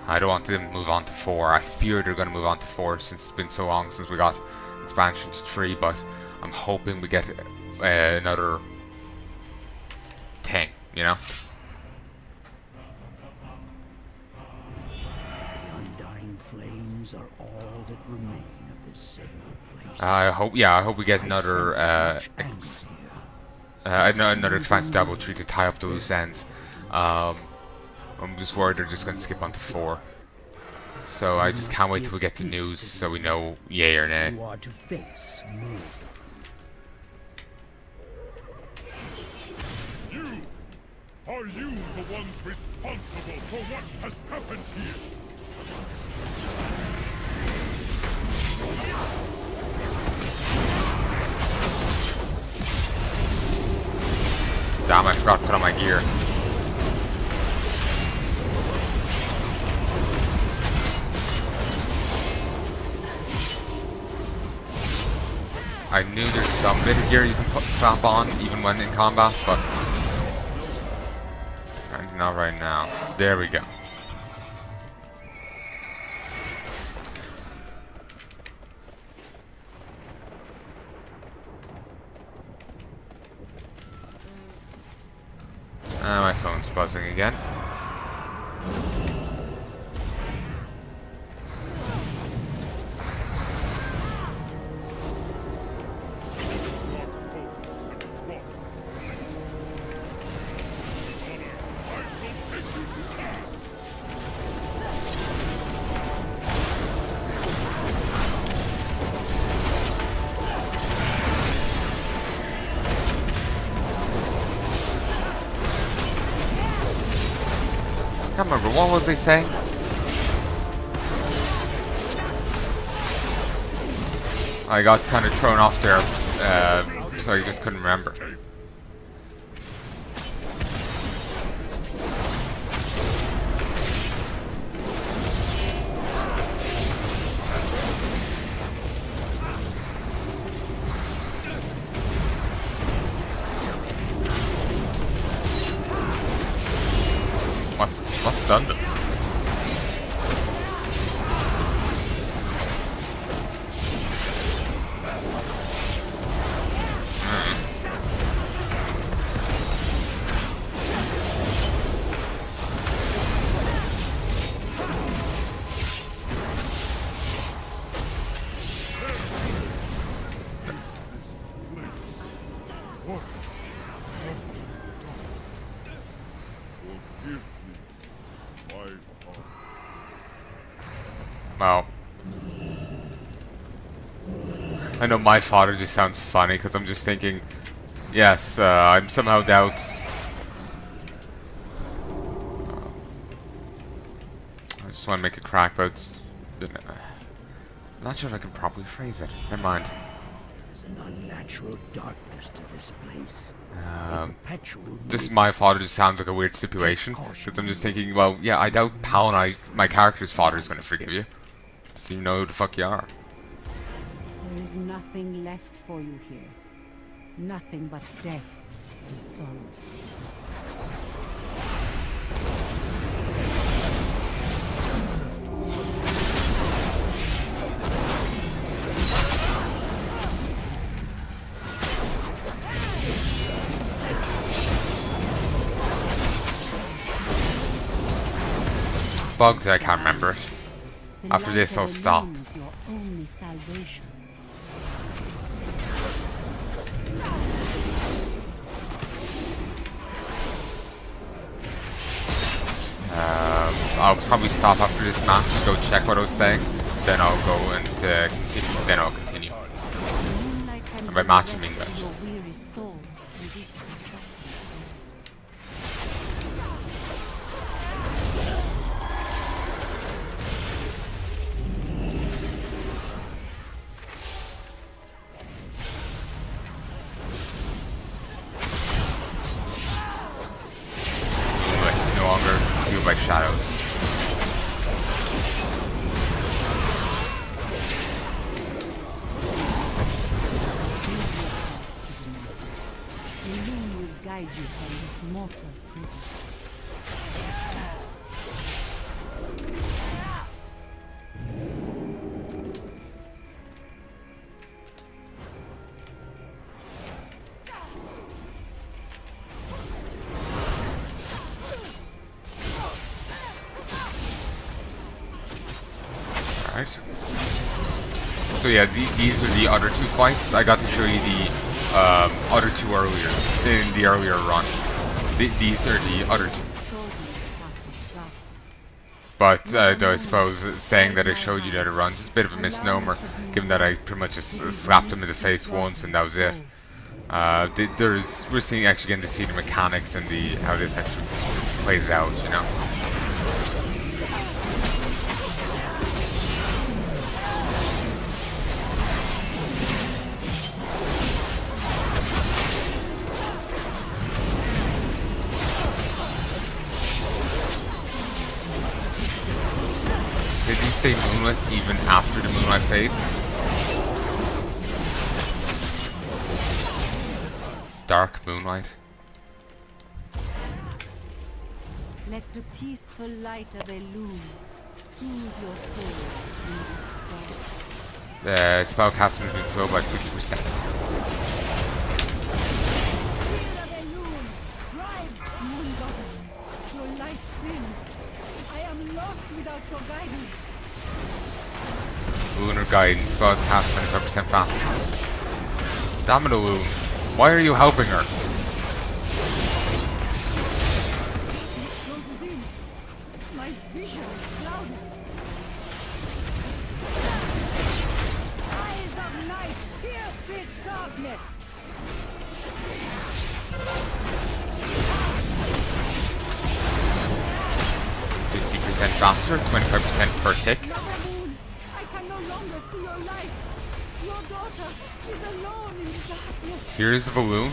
Speaker 1: I don't want them to move on to 4. I fear they're going to move on to 4 since it's been so long since we got expansion to 3, but I'm hoping we get another thing, you know.
Speaker 5: Are all that remain of this sacred place.
Speaker 1: I hope we get another another expansion Diablo 3 to tie up the loose ends. I'm just worried they're just going to skip on to 4. So I just can't wait till we get the news so we know yay or nay.
Speaker 5: You are to face murder.
Speaker 2: Are you the ones responsible for what has happened here?
Speaker 1: Damn, I forgot to put on my gear. I knew there's some bit of gear you can slap on even when in combat, but not right now. There we go. My phone's buzzing again. I can't remember, what was he saying? I got kind of thrown off there, so I just couldn't remember. What's done them? Well, I know my father just sounds funny because I'm just thinking, yes, I'm somehow doubt. I just want to make a crack, but I'm not sure if I can properly phrase it. Never mind.
Speaker 5: There's an unnatural darkness to this place.
Speaker 1: Just my father just sounds like a weird stipulation because I'm just thinking, well, yeah, I doubt Palnai, my character's father, is going to forgive you. So you know who the fuck you are.
Speaker 3: There is nothing left for you here. Nothing but death and sorrow.
Speaker 1: bugged? I can't remember it.
Speaker 3: The
Speaker 1: After this,
Speaker 3: light
Speaker 1: I'll stop.
Speaker 3: alone is your only salvation.
Speaker 1: I'll probably stop after this match to go check what I was saying. Then I'll go and continue. Then I'll continue.
Speaker 3: Moonlight can
Speaker 1: And by
Speaker 3: bring
Speaker 1: match, I
Speaker 3: rest
Speaker 1: mean
Speaker 3: to
Speaker 1: that.
Speaker 3: your weary soul in this contract.
Speaker 1: Moonlight no longer concealed by shadows.
Speaker 3: The moon will guide you from this mortal prison.
Speaker 1: Alright. So yeah, these are the other two fights. I got to show you the other two earlier, in the earlier run. These are the other two. But though I suppose saying that I showed you the other runs is a bit of a misnomer, given that I pretty much just slapped him in the face once and that was it. We're seeing actually getting to see the mechanics and how this actually plays out, you know. Did he say moonlit even after the moonlight fades? Dark moonlight.
Speaker 3: Let the peaceful light of Ahune soothe your soul in this
Speaker 1: Spell casting has been slowed by 50%.
Speaker 3: Your light sins. I am lost without your guidance.
Speaker 1: Lunar guidance. Spells cast 25% faster. Damn it, Ahune. Why are you helping her?
Speaker 3: Closes in. My vision is clouded. Eyes of night, here fits darkness.
Speaker 1: 50% faster, 25% per tick.
Speaker 3: Mother Moon, I can no longer see your light. Your daughter is alone in the darkness.
Speaker 1: Tears of Ahune.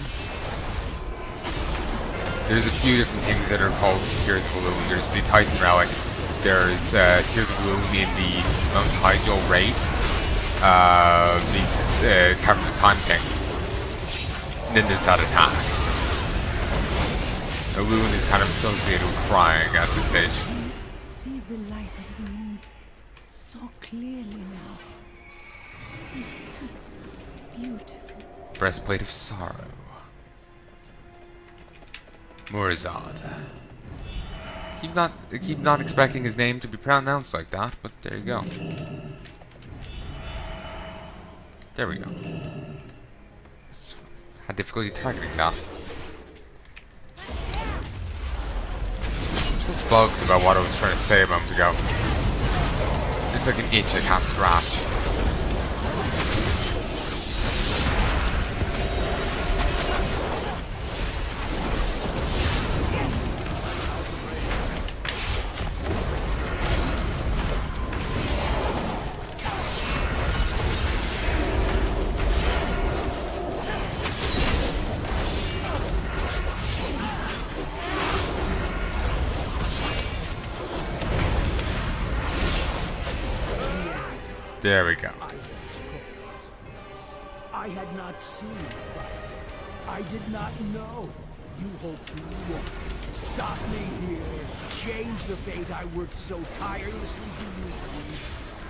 Speaker 1: There's a few different things that are called Tears of Ahune. There's the Titan Relic. There's Tears of Ahune in the Mount Hyjal raid. The Caverns of Time thing. And then there's that attack. Ahune is kind of associated with crying at this stage.
Speaker 3: See the light of the moon so clearly now. It is beautiful.
Speaker 1: Breastplate of Sorrow. Murazad. Keep not expecting his name to be pronounced like that, but there you go. There we go. Had difficulty targeting that. I'm still bugged about what I was trying to say a moment ago. It's like an itch I can't scratch. There we go.
Speaker 5: I had not seen it, but I did not know. You hoped to stop me here, change the fate I worked so tirelessly to use.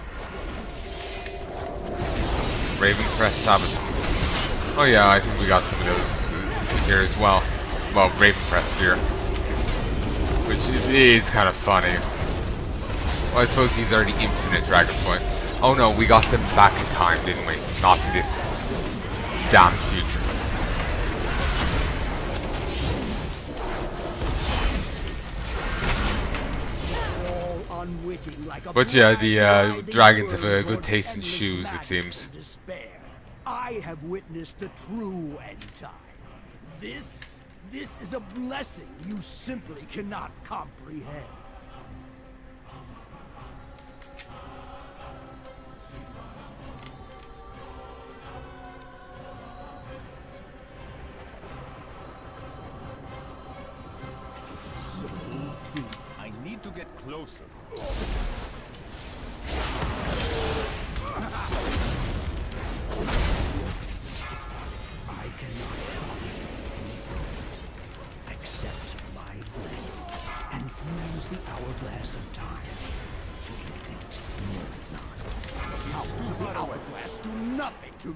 Speaker 1: Ravencrest sabotage. Oh yeah, I think we got some of those here as well. Well, Ravencrest here. Which is kind of funny. Well, I suppose these are the infinite dragons, but oh no, we got them back in time, didn't we? Not in this damn future. But yeah, the dragons have a good taste in shoes, it seems.
Speaker 5: I have witnessed the true end time. This is a blessing you simply cannot comprehend.
Speaker 4: I need to get closer.
Speaker 5: I cannot accept my blessing and use the hourglass of time to defeat Mordezai. The powers of the hourglass do nothing to me.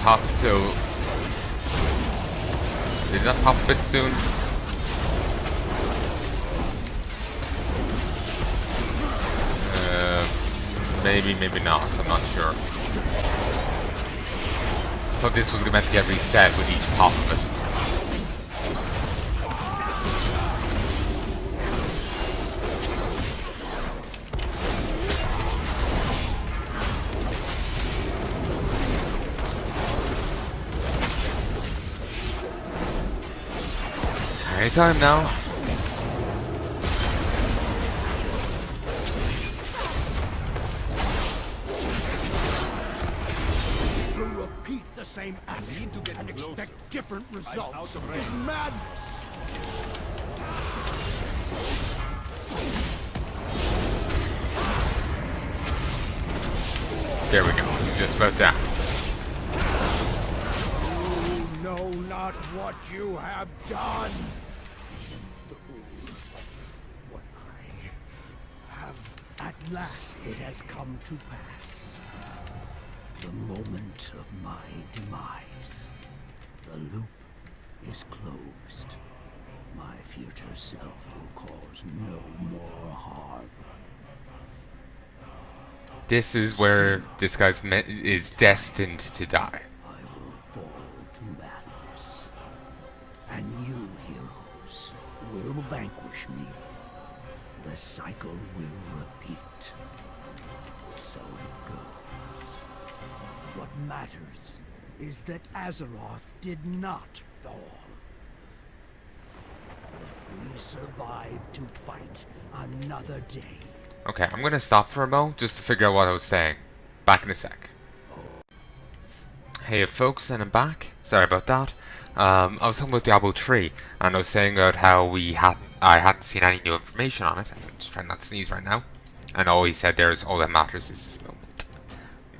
Speaker 1: Pop to... Did that pop a bit soon? Maybe, maybe not. I'm not sure. Thought this was meant to get reset with each pop of it. Anytime now.
Speaker 5: To repeat the same action and expect different results is madness.
Speaker 1: There we go. Just about that.
Speaker 5: You know not what you have done. What I have, at last it has come to pass. The moment of my demise. The loop is closed. My future self will cause no more harm.
Speaker 1: This is where this guy's is destined to die.
Speaker 5: I will fall to madness. And you, heroes, will vanquish me. The cycle will repeat. So it goes. What matters is that Azeroth did not fall. That we survived to fight another day.
Speaker 1: Okay, I'm gonna stop for a moment just to figure out what I was saying. Back in a sec. Hey folks, and I'm back. Sorry about that. I was talking about Diablo 3, and I was saying about how I hadn't seen any new information on it. I'm just trying not to sneeze right now. And all he said there is all that matters is this moment.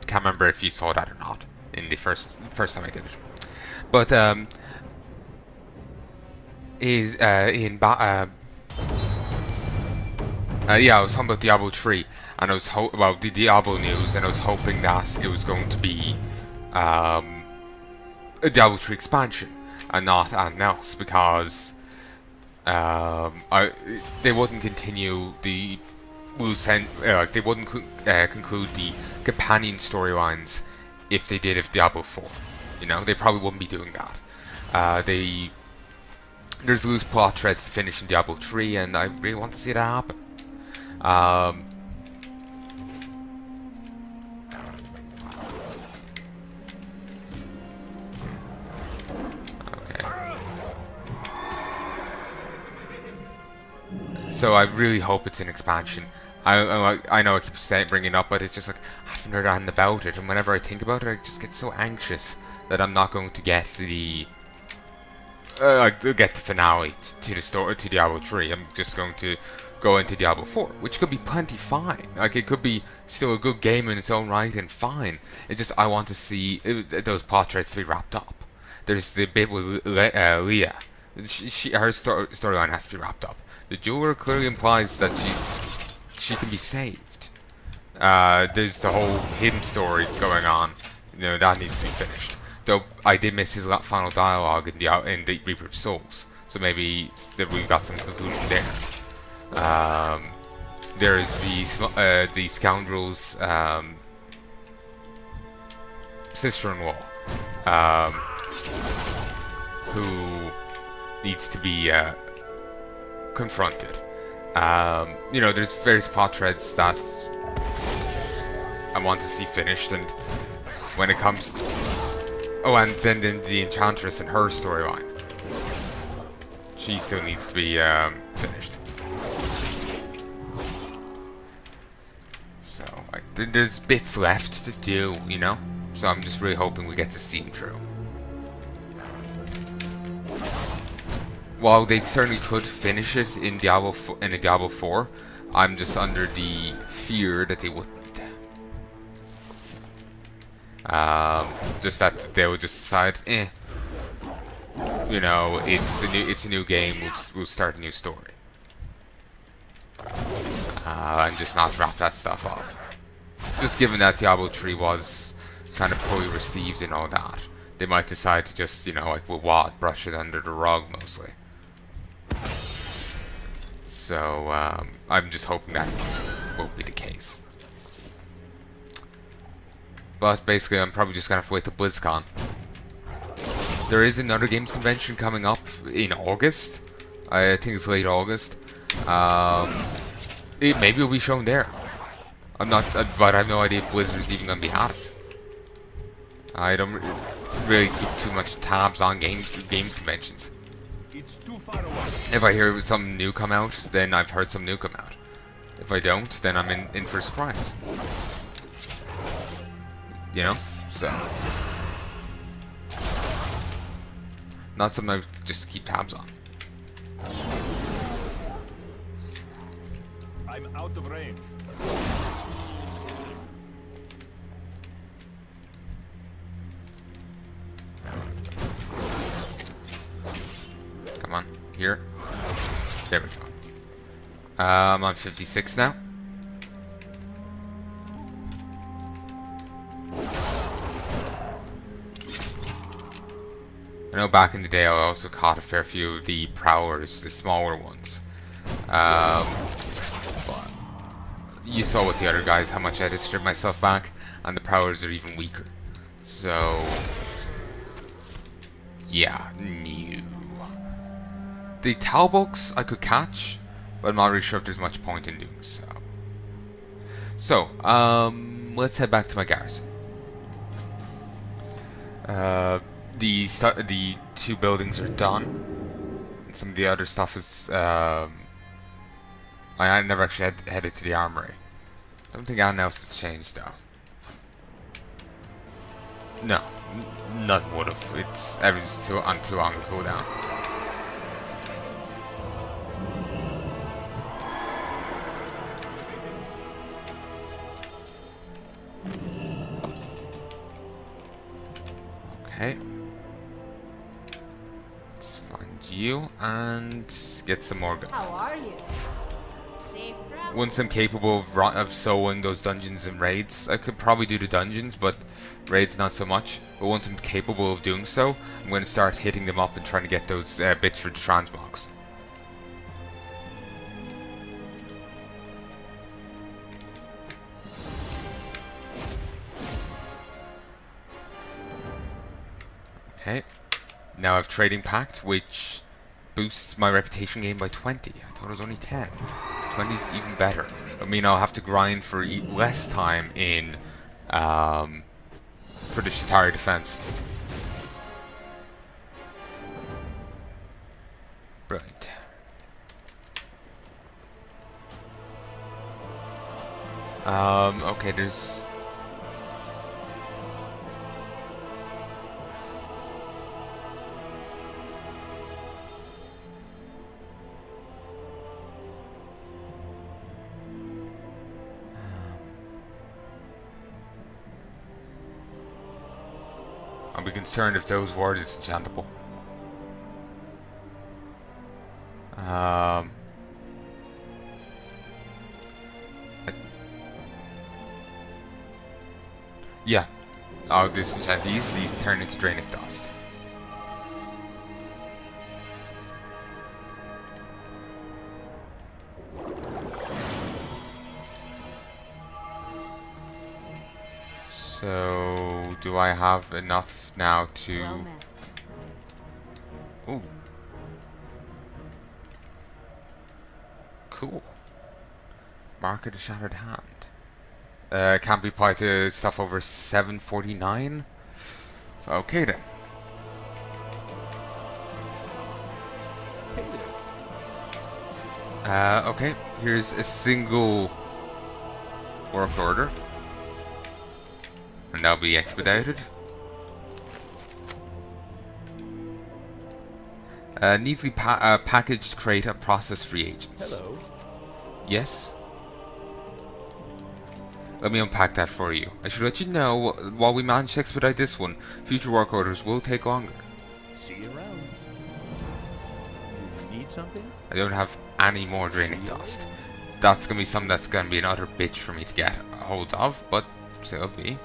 Speaker 1: Can't remember if you saw that or not in the first time I did it. But yeah, I was talking about Diablo 3, and I was about the Diablo news, and I was hoping that it was going to be a Diablo 3 expansion and not anything else, because they wouldn't continue the they wouldn't conclude the companion storylines if they did Diablo 4. You know, they probably wouldn't be doing that. There's loose plot threads to finish in Diablo 3, and I really want to see that happen. Okay. So I really hope it's an expansion. I know I keep bringing it up, but it's just like I haven't heard anything about it, and whenever I think about it, I just get so anxious that I'm not going to get the finale to the story to Diablo 3. I'm just going to go into Diablo 4, which could be plenty fine. Like, it could be still a good game in its own right and fine. It's just I want to see those plot threads to be wrapped up. There's the bit with Leah. Her storyline has to be wrapped up. The jeweler clearly implies that she can be saved. There's the whole hidden story going on. You know, that needs to be finished. though I did miss his final dialogue in the Reaper of Souls, so maybe we've got some conclusion there. There's the scoundrel's sister-in-law, who needs to be confronted. You know, there's various plot threads that I want to see finished, and when it comes... Oh, and then the Enchantress and her storyline. She still needs to be finished. So, there's bits left to do, you know? So I'm just really hoping we get to see them through. While they certainly could finish it in Diablo 4, I'm just under the fear that they wouldn't. Just that they would just decide, you know, it's a new game. We'll start a new story, and just not wrap that stuff up. Just given that Diablo 3 was kind of poorly received and all that, they might decide to just, you know, like, well, brush it under the rug mostly. So I'm just hoping that won't be the case. But basically, I'm probably just gonna have to wait till BlizzCon. There is another games convention coming up in August. I think it's late August. Maybe it'll be shown there. I'm not, but I have no idea if Blizzard's even gonna be at it. I don't really keep too much tabs on games conventions.
Speaker 4: It's too far away.
Speaker 1: If I hear something new come out, then I've heard some new come out. If I don't, then I'm in for a surprise. You know? So it's not something I just keep tabs on.
Speaker 4: I'm out of range.
Speaker 1: Come on, here. There we go. I'm on 56 now. I know back in the day I also caught a fair few of the prowlers, the smaller ones. But you saw with the other guys how much I had to strip myself back, and the prowlers are even weaker. So yeah, new. The Talboks I could catch, but I'm not really sure if there's much point in doing so. So, let's head back to my garrison. The two buildings are done, and some of the other stuff is. I never actually headed to the armory. I don't think anything else has changed though. No, nothing would have. It's everything's on too long a cooldown. Okay. Let's find you and get some more guns.
Speaker 6: How are you? Safe travel.
Speaker 1: Once I'm capable of soloing those dungeons and raids, I could probably do the dungeons, but raids not so much. But once I'm capable of doing so, I'm going to start hitting them up and trying to get those bits for the transmogs. Okay, now I have Trading Pact, which boosts my reputation gain by 20. I thought it was only 10. 20 is even better. I mean, I'll have to grind for less time in for the Shatari defense. Brilliant. Okay, there's. I'll be concerned if those ward is enchantable. Yeah, I'll disenchant these. These turn into draining dust. So, do I have enough now to...
Speaker 6: Well met.
Speaker 1: Ooh. Cool. Mark of the Shattered Hand. Can't be applied to stuff over 749. Okay then.
Speaker 4: Hey there.
Speaker 1: Okay, here's a single work order. And that'll be expedited. Neatly packaged crate of processed reagents.
Speaker 4: Hello.
Speaker 1: Yes? Let me unpack that for you. I should let you know, while we manage to expedite this one, future work orders will take longer.
Speaker 4: See you around. You need something?
Speaker 1: I don't have any more draining dust. That's gonna be something that's gonna be an utter bitch for me to get a hold of, but still be.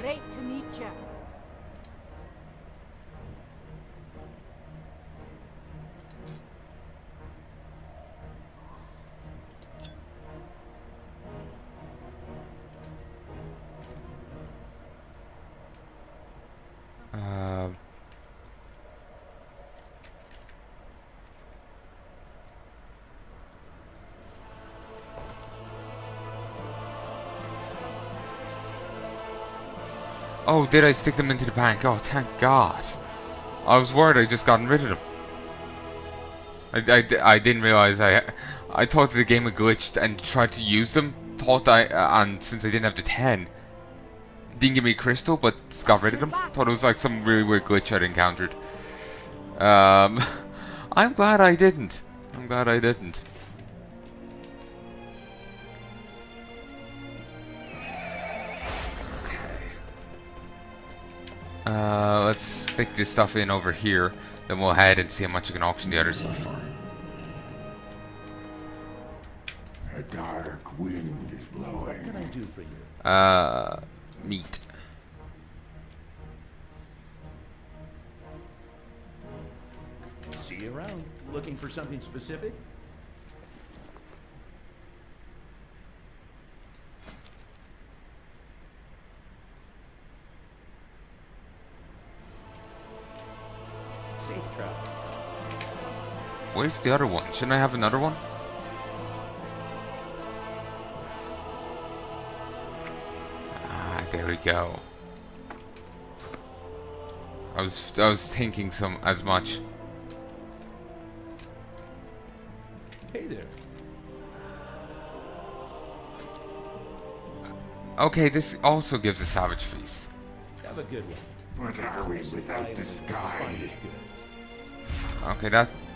Speaker 3: Great to meet you.
Speaker 1: Oh, did I stick them into the bank? Oh, thank God. I was worried I just gotten rid of them. I didn't realize I thought the game had glitched and tried to use them. Thought and since I didn't have the 10, didn't give me a crystal, but got rid of them. Thought it was like some really weird glitch I'd encountered. I'm glad I didn't. I'm glad I didn't. Let's stick this stuff in over here. Then we'll head and see how much I can auction the other stuff for.
Speaker 2: A dark wind is blowing.
Speaker 4: What can I do for you?
Speaker 1: Meat.
Speaker 4: See you around. Looking for something specific? Safe travel.
Speaker 1: Where's the other one? Shouldn't I have another one? Ah, there we go. I was thinking as much.
Speaker 4: Hey there.
Speaker 1: Okay, this also gives a savage feast.
Speaker 4: Have a good one.
Speaker 2: What are we without the sky?
Speaker 1: Okay,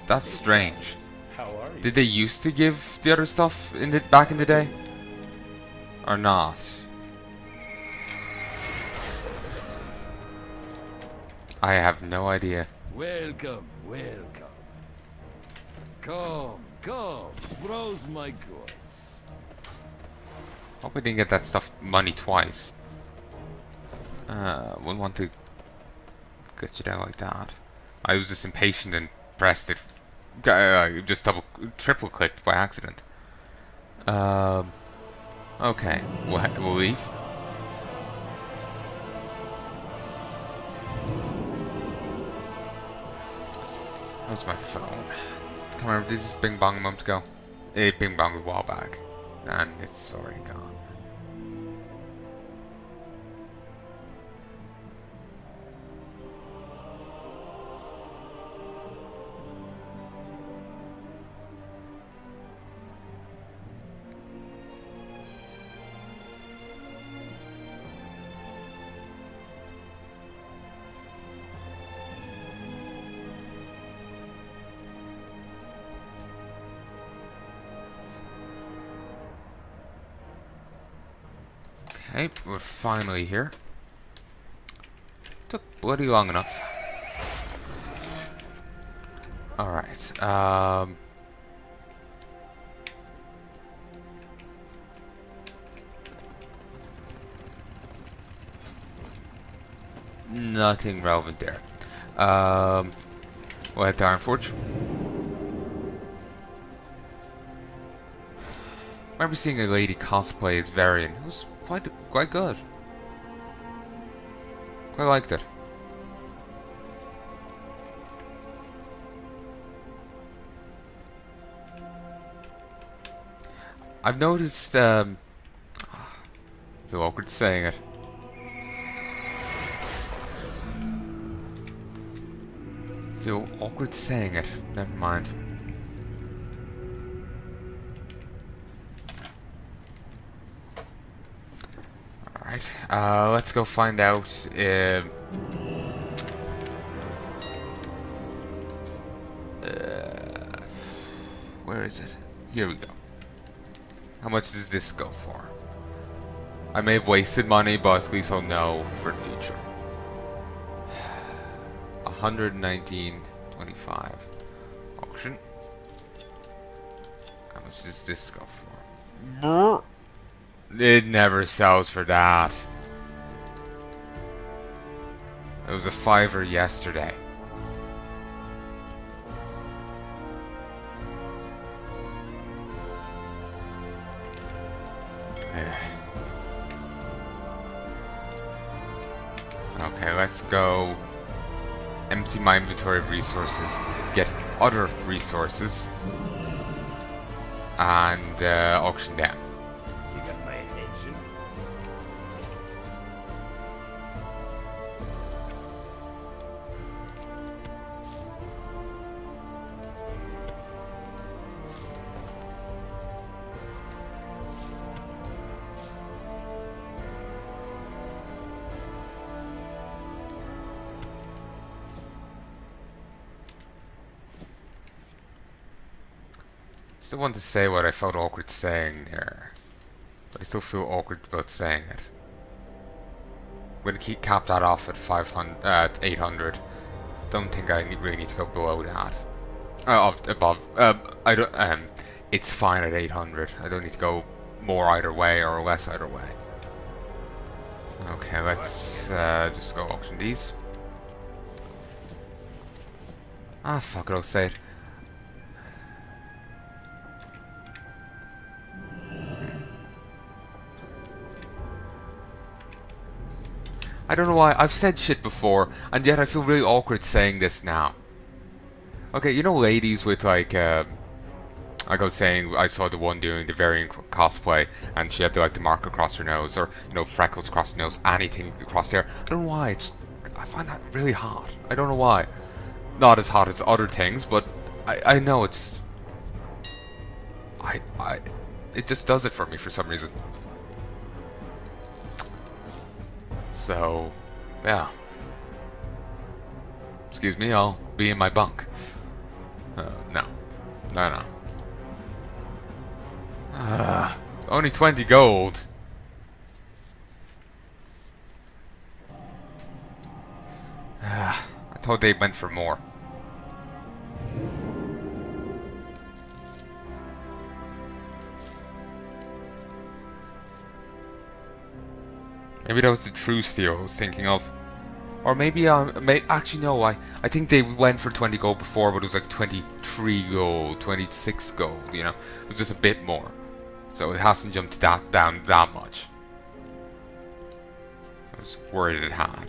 Speaker 1: that's strange.
Speaker 4: How are you?
Speaker 1: Did they used to give the other stuff back in the day? Or not? I have no idea.
Speaker 7: Welcome, welcome. Come, browse my goods.
Speaker 1: Hope I didn't get that stuff money twice. Wouldn't want to get it out like that. I was just impatient and pressed it. Just triple clicked by accident. Okay, we'll leave. Where's my phone? Come on, did this bing bong a moment ago? It bing bonged a while back, and it's already gone. Okay, we're finally here. Took bloody long enough. Alright, nothing relevant there. We'll head to Ironforge. I remember seeing a lady cosplay as Varian. It was quite good. Quite liked it. I've noticed, I feel awkward saying it. Feel awkward saying it. Never mind. Alright, let's go find out, where is it? Here we go. How much does this go for? I may have wasted money, but at least I'll know for the future. 119.25. Auction. How much does this go for? It never sells for that. It was a $5 yesterday. Okay, let's go empty my inventory of resources, get other resources, and auction them.
Speaker 4: You got my attention.
Speaker 1: Still want to say what I felt awkward saying there, but I still feel awkward about saying it. I'm gonna cap that off at 500, at 800. Don't think I really need to go below that. Above. I don't. It's fine at 800. I don't need to go more either way or less either way. Okay, let's just go auction these. Ah, fuck it. I'll say it. I don't know why, I've said shit before, and yet I feel really awkward saying this now. Okay, you know ladies with like I was saying, I saw the one doing the variant cosplay, and she had the, like the mark across her nose, or, you know, freckles across the nose, anything across there. I don't know why, I find that really hot. I don't know why. Not as hot as other things, but I know it's... it just does it for me for some reason. So, yeah. Excuse me, I'll be in my bunk. No. Only 20 gold. I thought they went for more. Maybe that was the true steal I was thinking of. Or maybe, actually no, I think they went for 20 gold before, but it was like 23 gold, 26 gold, you know. It was just a bit more. So it hasn't jumped down that much. I was worried it had.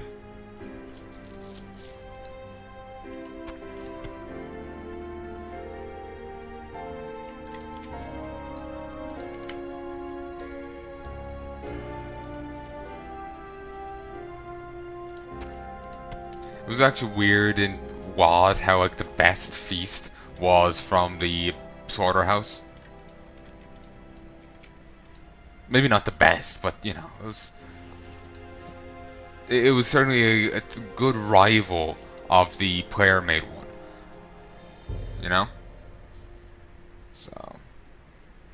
Speaker 1: It was actually weird in WoD how like the best feast was from the slaughterhouse. Maybe not the best, but you know, it was certainly a good rival of the player-made one. You know? So, I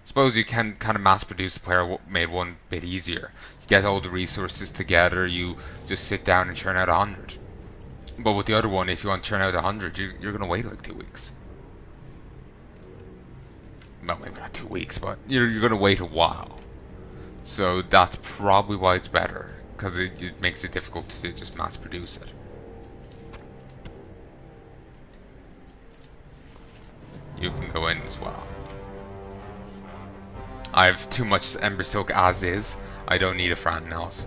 Speaker 1: suppose you can kind of mass-produce the player-made one a bit easier. You get all the resources together, you just sit down and churn out 100. But with the other one, if you want to churn out 100, you're going to wait like 2 weeks. Well, maybe not 2 weeks, but you're going to wait a while. So that's probably why it's better. because it makes it difficult to just mass produce it. You can go in as well. I have too much Ember Silk as is. I don't need it for anything else.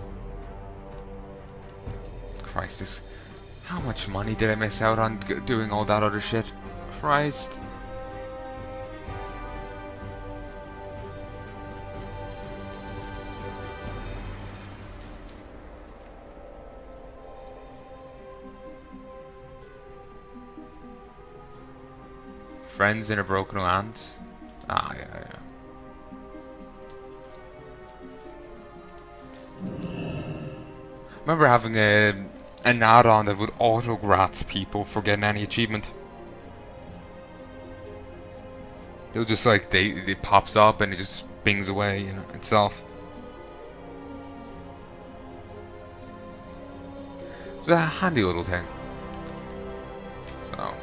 Speaker 1: Christ, this... How much money did I miss out on doing all that other shit? Christ. Friends in a broken land? Ah, yeah, yeah. Remember having an add-on that would auto-grats people for getting any achievement. They'll just like, it pops up and it just bings away, you know, itself. It's a handy little thing. So...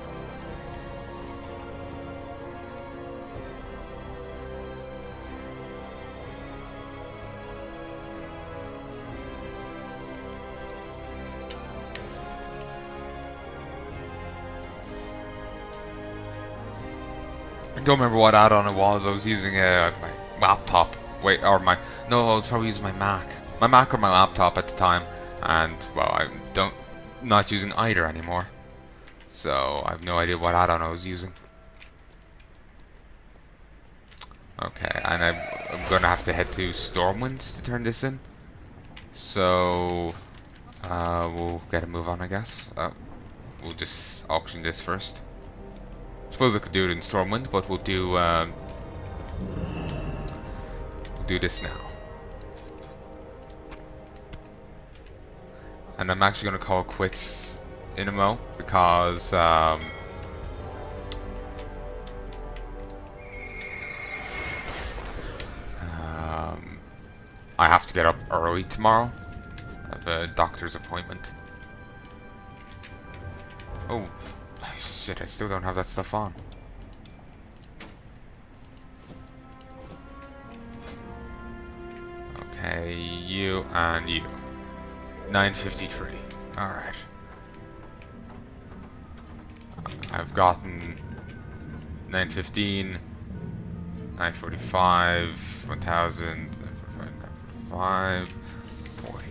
Speaker 1: I don't remember what add-on it was. I was using my laptop. No, I was probably using my Mac. My Mac or my laptop at the time, and well, I'm not using either anymore. So I have no idea what add-on I was using. Okay, and I'm gonna have to head to Stormwind to turn this in. So we'll get a move on, I guess. We'll just auction this first. Suppose I could do it in Stormwind, but we'll do this now. And I'm actually going to call quits in a mo because I have to get up early tomorrow. I have a doctor's appointment. Oh. Shit, I still don't have that stuff on. Okay, you and you. 953. Alright. I've gotten 915, 945, 1000, 945, 40.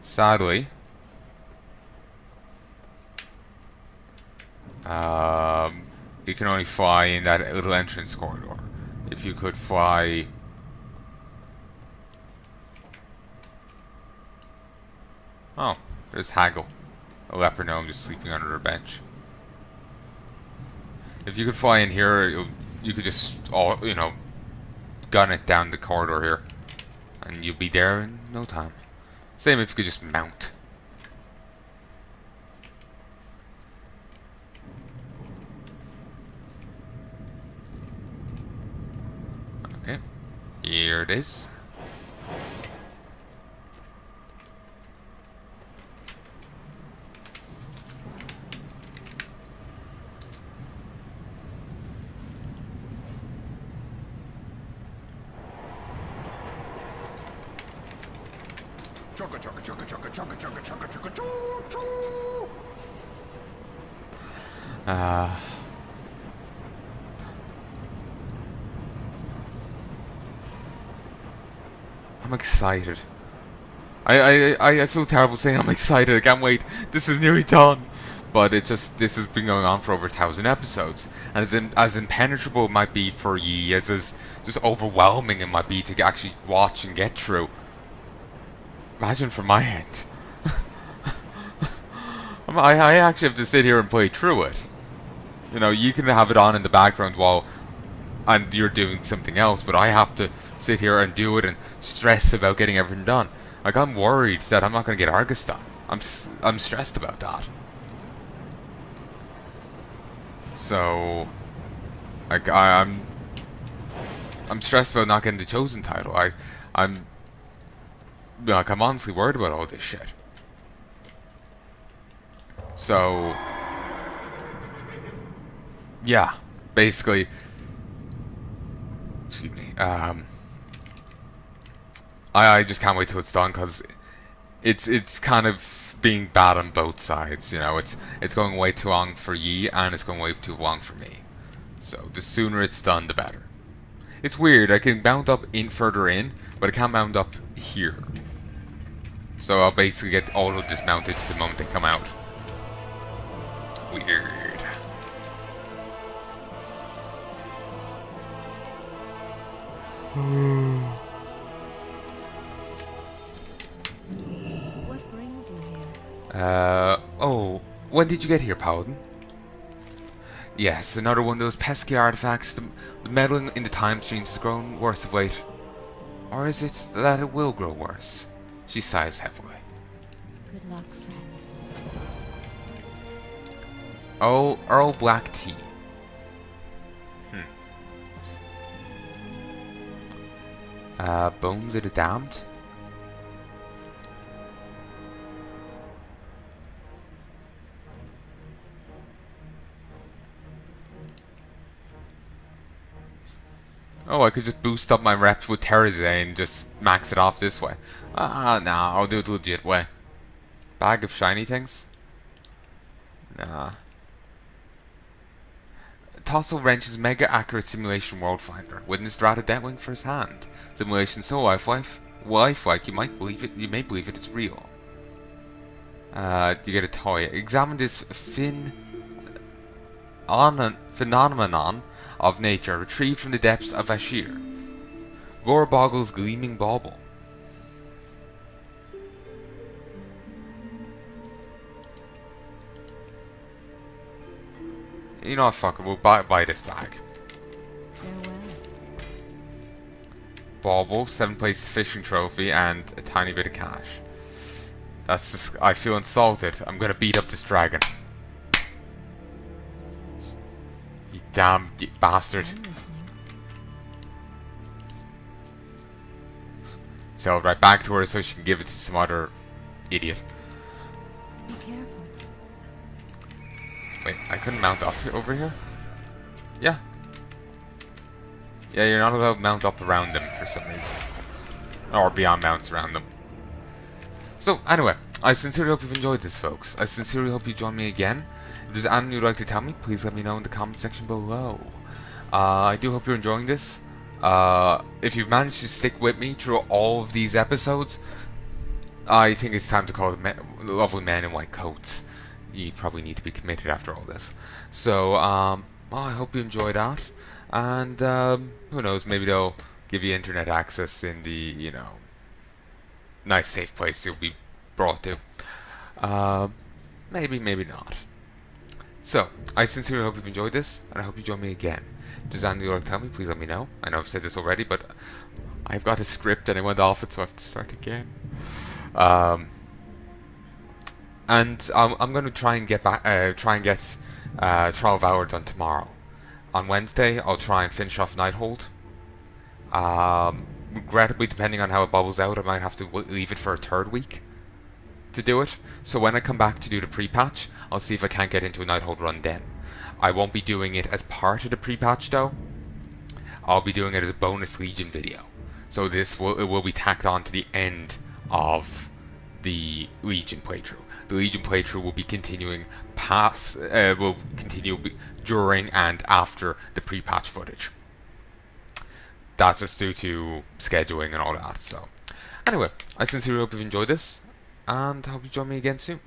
Speaker 1: Sadly, you can only fly in that little entrance corridor. If you could fly... Oh, there's Haggle, a leper gnome just sleeping under a bench. If you could fly in here, you could just, gun it down the corridor here. And you'll be there in no time. Same if you could just mount. Okay, here it is.
Speaker 2: Chugga chugga chugga chugga chugga chugga chugga chugga choo choo.
Speaker 1: I'm excited. I feel terrible saying I'm excited. I can't wait. This is nearly done. But this has been going on for over 1,000 episodes, and as impenetrable it might be for ye, as just overwhelming it might be to actually watch and get through. Imagine from my end. I actually have to sit here and play through it. You know, you can have it on in the background and you're doing something else, but I have to sit here and do it and stress about getting everything done. Like, I'm worried that I'm not going to get Argus done. I'm stressed about that. So, like, I'm stressed about not getting the chosen title. I'm honestly worried about all this shit. So, yeah, basically, excuse me, I just can't wait till it's done, because it's kind of being bad on both sides, you know. It's going way too long for ye, and it's going way too long for me. So the sooner it's done, the better. It's weird, I can mount up further in, but I can't mount up here. So I'll basically get auto dismounted the moment they come out. Weird.
Speaker 6: What brings you here?
Speaker 1: Oh, when did you get here, Paladin? Yes, another one of those pesky artifacts. The meddling in the time streams has grown worse of late. Or is it that it will grow worse? She sighs heavily.
Speaker 6: Good luck, friend.
Speaker 1: Oh, Earl Black Tea. Bones of the Damned? Oh, I could just boost up my reps with Terrazay and just max it off this way. Nah, I'll do it the legit way. Bag of shiny things? Nah. Tossle Wrench's mega accurate simulation world finder. Witnessed Rata Deathwing firsthand. Simulation so lifelike you may believe it is real. You get a toy. Examine this phenomenon of nature retrieved from the depths of Ashir. Gorboggle's gleaming bauble. You know what, fuck it, we'll buy this bag.
Speaker 6: Farewell.
Speaker 1: Bauble, 7th place fishing trophy, and a tiny bit of cash. That's just, I feel insulted. I'm gonna beat up this dragon. You damn bastard.
Speaker 6: I'm listening.
Speaker 1: So right back to her so she can give it to some other idiot.
Speaker 6: Be careful.
Speaker 1: Wait, I couldn't mount up over here? Yeah. Yeah, you're not allowed to mount up around them for some reason. Or beyond mounts around them. So, anyway, I sincerely hope you've enjoyed this, folks. I sincerely hope you join me again. If there's anything you'd like to tell me, please let me know in the comment section below. I do hope you're enjoying this. If you've managed to stick with me through all of these episodes, I think it's time to call the lovely men in white coats. You probably need to be committed after all this. So, well, I hope you enjoy that. And, who knows, maybe they'll give you internet access in the, you know, nice safe place you'll be brought to. Maybe, maybe not. So, I sincerely hope you've enjoyed this, and I hope you join me again. If there's anything you'd like to tell me, please let me know. I know I've said this already, but I've got a script and I went off it, so I have to start again. And I'm going to try and get back, Trial of Hour done tomorrow. On Wednesday, I'll try and finish off Nighthold. Regrettably, depending on how it bubbles out, I might have to leave it for a third week to do it. So when I come back to do the pre-patch, I'll see if I can't get into a Nighthold run then. I won't be doing it as part of the pre-patch though. I'll be doing it as a bonus Legion video. So it will be tacked on to the end of the Legion playthrough. The Legion playthrough will be continuing during and after the pre-patch footage. That's just due to scheduling and all that. So, anyway, I sincerely hope you've enjoyed this, and hope you join me again soon.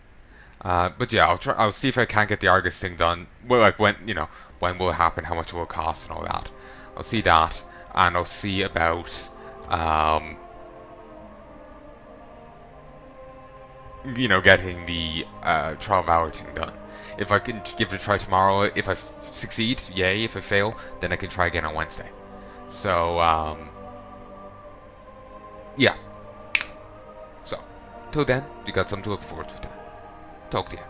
Speaker 1: But yeah, I'll see if I can get the Argus thing done. Well, like when will it happen, how much it will cost, and all that. I'll see that, and I'll see about getting the Trial of Hour thing done. If I can give it a try tomorrow, if I succeed, yay. If I fail, then I can try again on Wednesday. So, yeah. So, till then, you got something to look forward to. Talk to you.